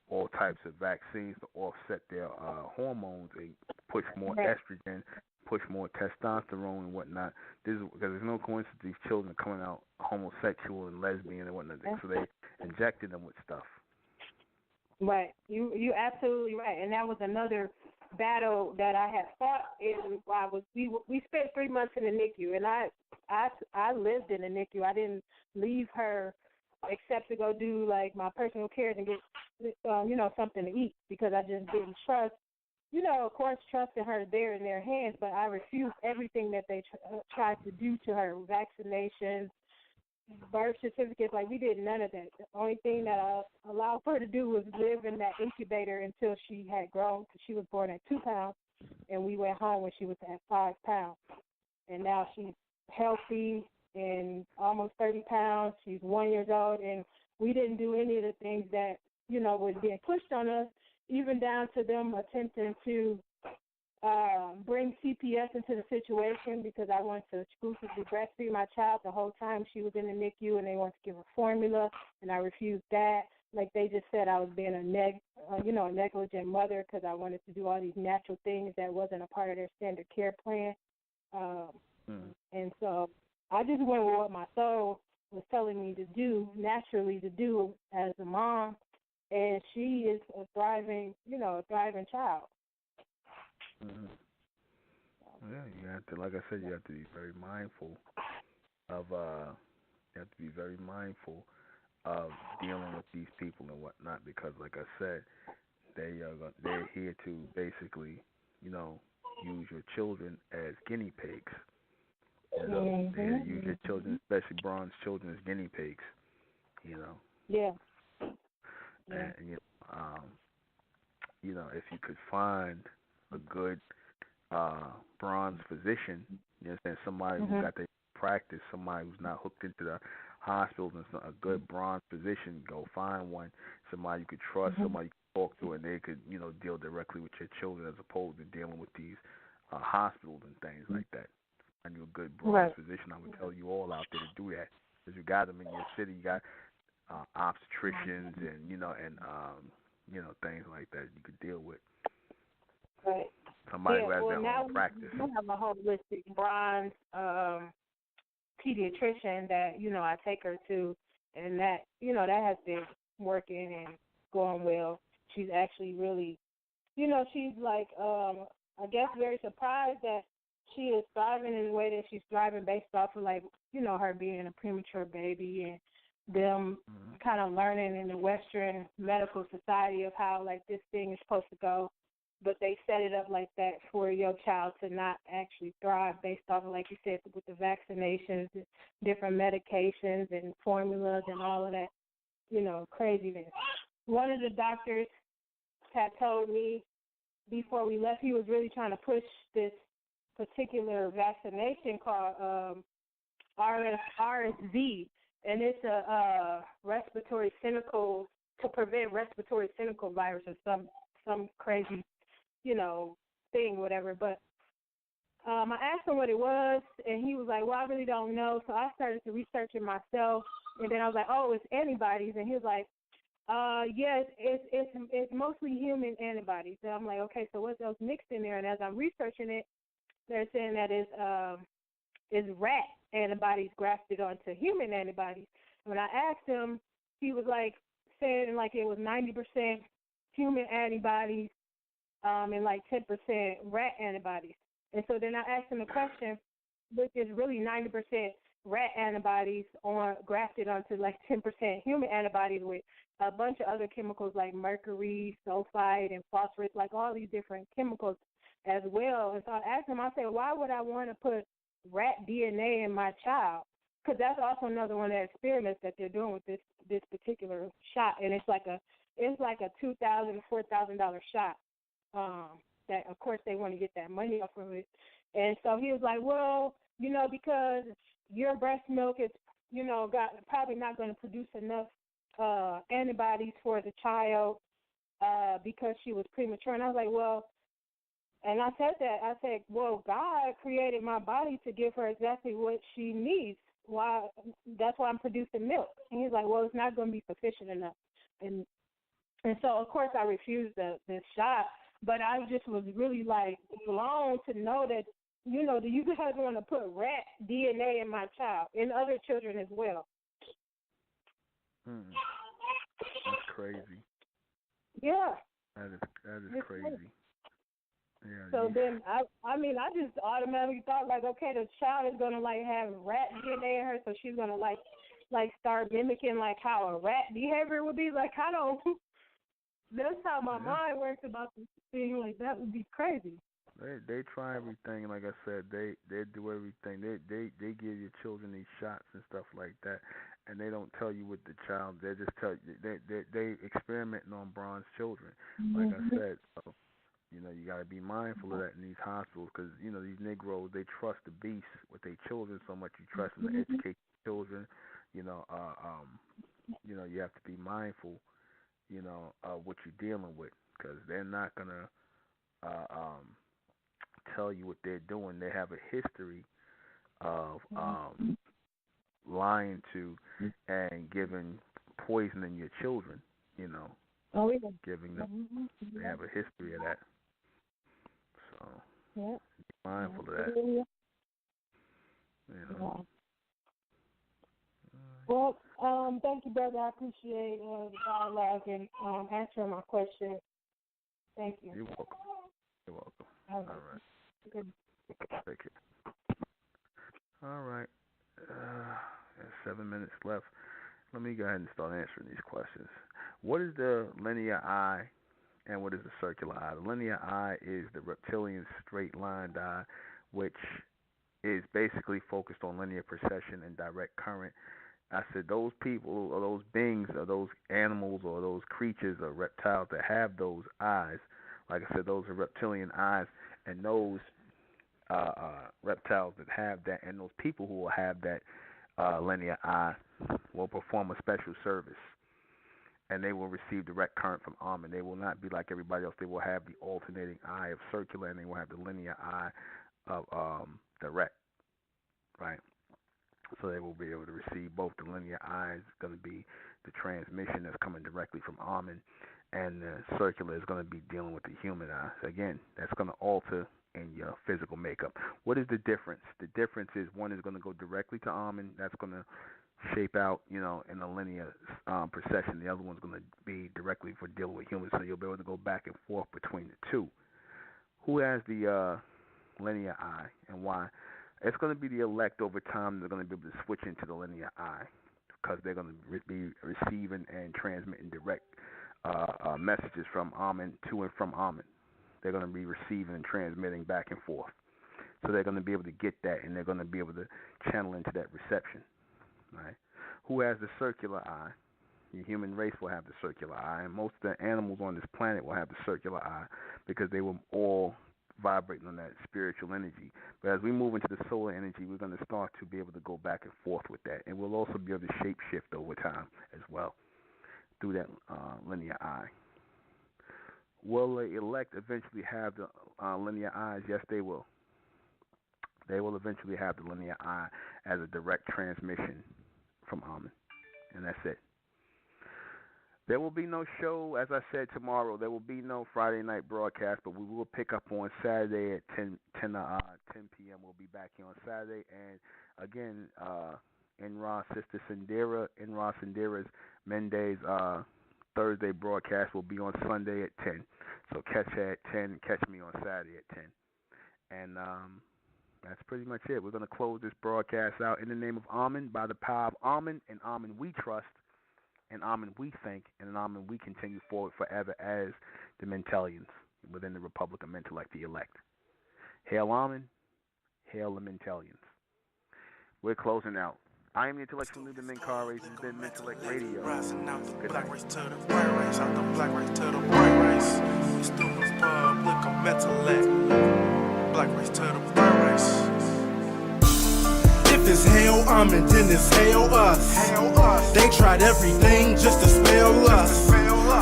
all types of vaccines to offset their hormones and push more estrogen, push more testosterone and whatnot. Because there's no coincidence these children are coming out homosexual and lesbian and whatnot. So they injected them with stuff. Right. You absolutely right. And that was another battle that I had fought. We spent 3 months in the NICU, and I lived in the NICU. I didn't leave her except to go do my personal care and get something to eat because I just didn't trust. Of course, trusting her there in their hands, but I refused everything that they tried to do to her, vaccinations, birth certificates. We did none of that. The only thing that I allowed her to do was live in that incubator until she had grown because she was born at 2 pounds, and we went home when she was at 5 pounds. And now she's healthy and almost 30 pounds. She's 1 year old, and we didn't do any of the things that, was being pushed on us, even down to them attempting to bring CPS into the situation because I wanted to exclusively breastfeed my child the whole time she was in the NICU, and they wanted to give her formula, and I refused that. They just said I was being a negligent mother because I wanted to do all these natural things that wasn't a part of their standard care plan. And so I just went with what my soul was telling me to do, naturally to do as a mom, and she is a thriving child. Mm-hmm. Yeah, you have to, like I said, you have to be very mindful of dealing with these people and whatnot because, like I said, they're here to basically, use your children as guinea pigs. You know, and use your children, especially bronze children, as guinea pigs. You know. Yeah. And you know, if you could find a good bronze physician, you know, saying somebody who got their practice, somebody who's not hooked into the hospitals, and a good bronze physician, go find one, somebody you could trust, somebody you could talk to, and they could, you know, deal directly with your children as opposed to dealing with these hospitals and things like that. Find you a good bronze physician. I would tell you all out there to do that, because you got them in your city. You got obstetricians and you know things like that you could deal with. Right. Somebody who has their own practice. We have a holistic bronze pediatrician that I take her to, and that that has been working and going well. She's actually really, she's like I guess very surprised that she is thriving in the way that she's thriving based off of like her being a premature baby and them kind of learning in the Western medical society of how like this thing is supposed to go, but they set it up like that for your child to not actually thrive based off of, like you said, with the vaccinations, different medications and formulas and all of that, craziness. One of the doctors had told me before we left he was really trying to push this particular vaccination called RSV. And it's a respiratory syncytial to prevent respiratory syncytial virus or some crazy, thing, whatever. But I asked him what it was, and he was like, "Well, I really don't know." So I started to research it myself, and then I was like, "Oh, it's antibodies," and he was like, "Yes, it's mostly human antibodies." And I'm like, "Okay, so what's else mixed in there?" And as I'm researching it, they're saying that it's rat antibodies grafted onto human antibodies. When I asked him, he was like saying like it was 90% human antibodies and like 10% rat antibodies. And so then I asked him the question, which is really 90% rat antibodies grafted onto like 10% human antibodies with a bunch of other chemicals like mercury, sulfide, and phosphorus, like all these different chemicals as well. And so I asked him, I said, why would I want to put rat DNA in my child? Because that's also another one of the experiments that they're doing with this particular shot, and it's like a $2,000 to $4,000 shot. That of course they want to get that money off of it, and so he was like, well, because your breast milk is, probably not going to produce enough antibodies for the child because she was premature, and I was like, well. And I said, well, God created my body to give her exactly what she needs. Why? That's why I'm producing milk. And he's like, well, it's not going to be sufficient enough. And so, of course, I refused the shot. But I just was really, like, blown to know that, that you guys want to put rat DNA in my child, and other children as well. That's crazy. Yeah. That is crazy. Yeah, so then, I just automatically thought, like, okay, the child is going to, like, have rat DNA in her, so she's going to, like start mimicking, like, how a rat behavior would be. Like, I don't, that's how my mind works about this thing. Like, that would be crazy. They try everything. Like I said, they do everything. They give your children these shots and stuff like that, and they don't tell you what the child. They just tell you they experimenting on bronze children. Like I said, so, you got to be mindful of that in these hospitals, because these Negroes, they trust the beast with their children so much. You trust them to educate children. You have to be mindful. Of what you're dealing with, because they're not gonna tell you what they're doing. They have a history of lying to and giving poisoning your children. Oh, yeah. Giving them. They have a history of that. So be mindful of that. Well, thank you, brother. I appreciate the dialogue and answering my question. Thank you. You're welcome. You're welcome. All right. Good. Take care. All right. 7 minutes left. Let me go ahead and start answering these questions. What is the linear eye and what is the circular eye? The linear eye is the reptilian straight-lined eye, which is basically focused on linear precession and direct current. I said those people or those beings or those animals or those creatures or reptiles that have those eyes, like I said, those are reptilian eyes, and those reptiles that have that, and those people who will have that linear eye will perform a special service, and they will receive direct current from Amen. They will not be like everybody else. They will have the alternating eye of circular, and they will have the linear eye of direct, right? So they will be able to receive both. The linear eye is going to be the transmission that's coming directly from Amen, and the circular is going to be dealing with the human eye. Again, that's going to alter in your physical makeup. What is the difference? The difference is one is going to go directly to Amen. That's going to shape out, in a linear procession. The other one's going to be directly for dealing with humans, so you'll be able to go back and forth between the two. Who has the linear eye and why? It's going to be the elect over time. They're going to be able to switch into the linear eye because they're going to be receiving and transmitting direct messages from Amen to and from Amen. They're going to be receiving and transmitting back and forth. So they're going to be able to get that, and they're going to be able to channel into that reception. Right? Who has the circular eye? The human race will have the circular eye, and most of the animals on this planet will have the circular eye because they were all vibrating on that spiritual energy. But as we move into the solar energy, we're going to start to be able to go back and forth with that, and we'll also be able to shape shift over time as well through that linear eye. Will the elect eventually have the linear eyes? Yes, they will. They will eventually have the linear eye as a direct transmission from Amen, and that's it. There will be no show, as I said, tomorrow. There will be no Friday night broadcast, but we will pick up on Saturday at 10 p.m. We'll be back here on Saturday. And, again, Enra Sister Sindira, Enra Sindira's Menday's Thursday broadcast will be on Sunday at 10. So catch her at 10, catch me on Saturday at 10. And that's pretty much it. We're going to close this broadcast out in the name of Amen, by the power of Amen, and Amen we trust, and Amen we think, and in Amen we continue forward forever as the Mentellians within the Republic of Mentellect, the elect. Hail Amen, hail the Mentellians. We're closing out. I am the intellectual leader, Minkari. This has been Mentellect Radio. Good night. Race to the white race, out the black race to the white race. It's the Republic of Mentellect. Black race to the white race. If it's hell, then it's hell us. They tried everything just to spell us.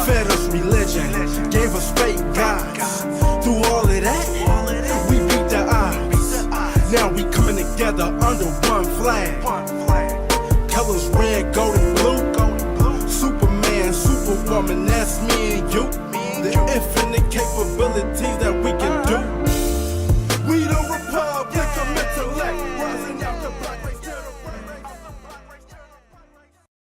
Fed us religion, gave us fake gods. Through all of that, we beat the odds. Now we coming together under one flag. Colors red, gold, and blue. Superman, Superwoman, that's me and you. The infinite capabilities that we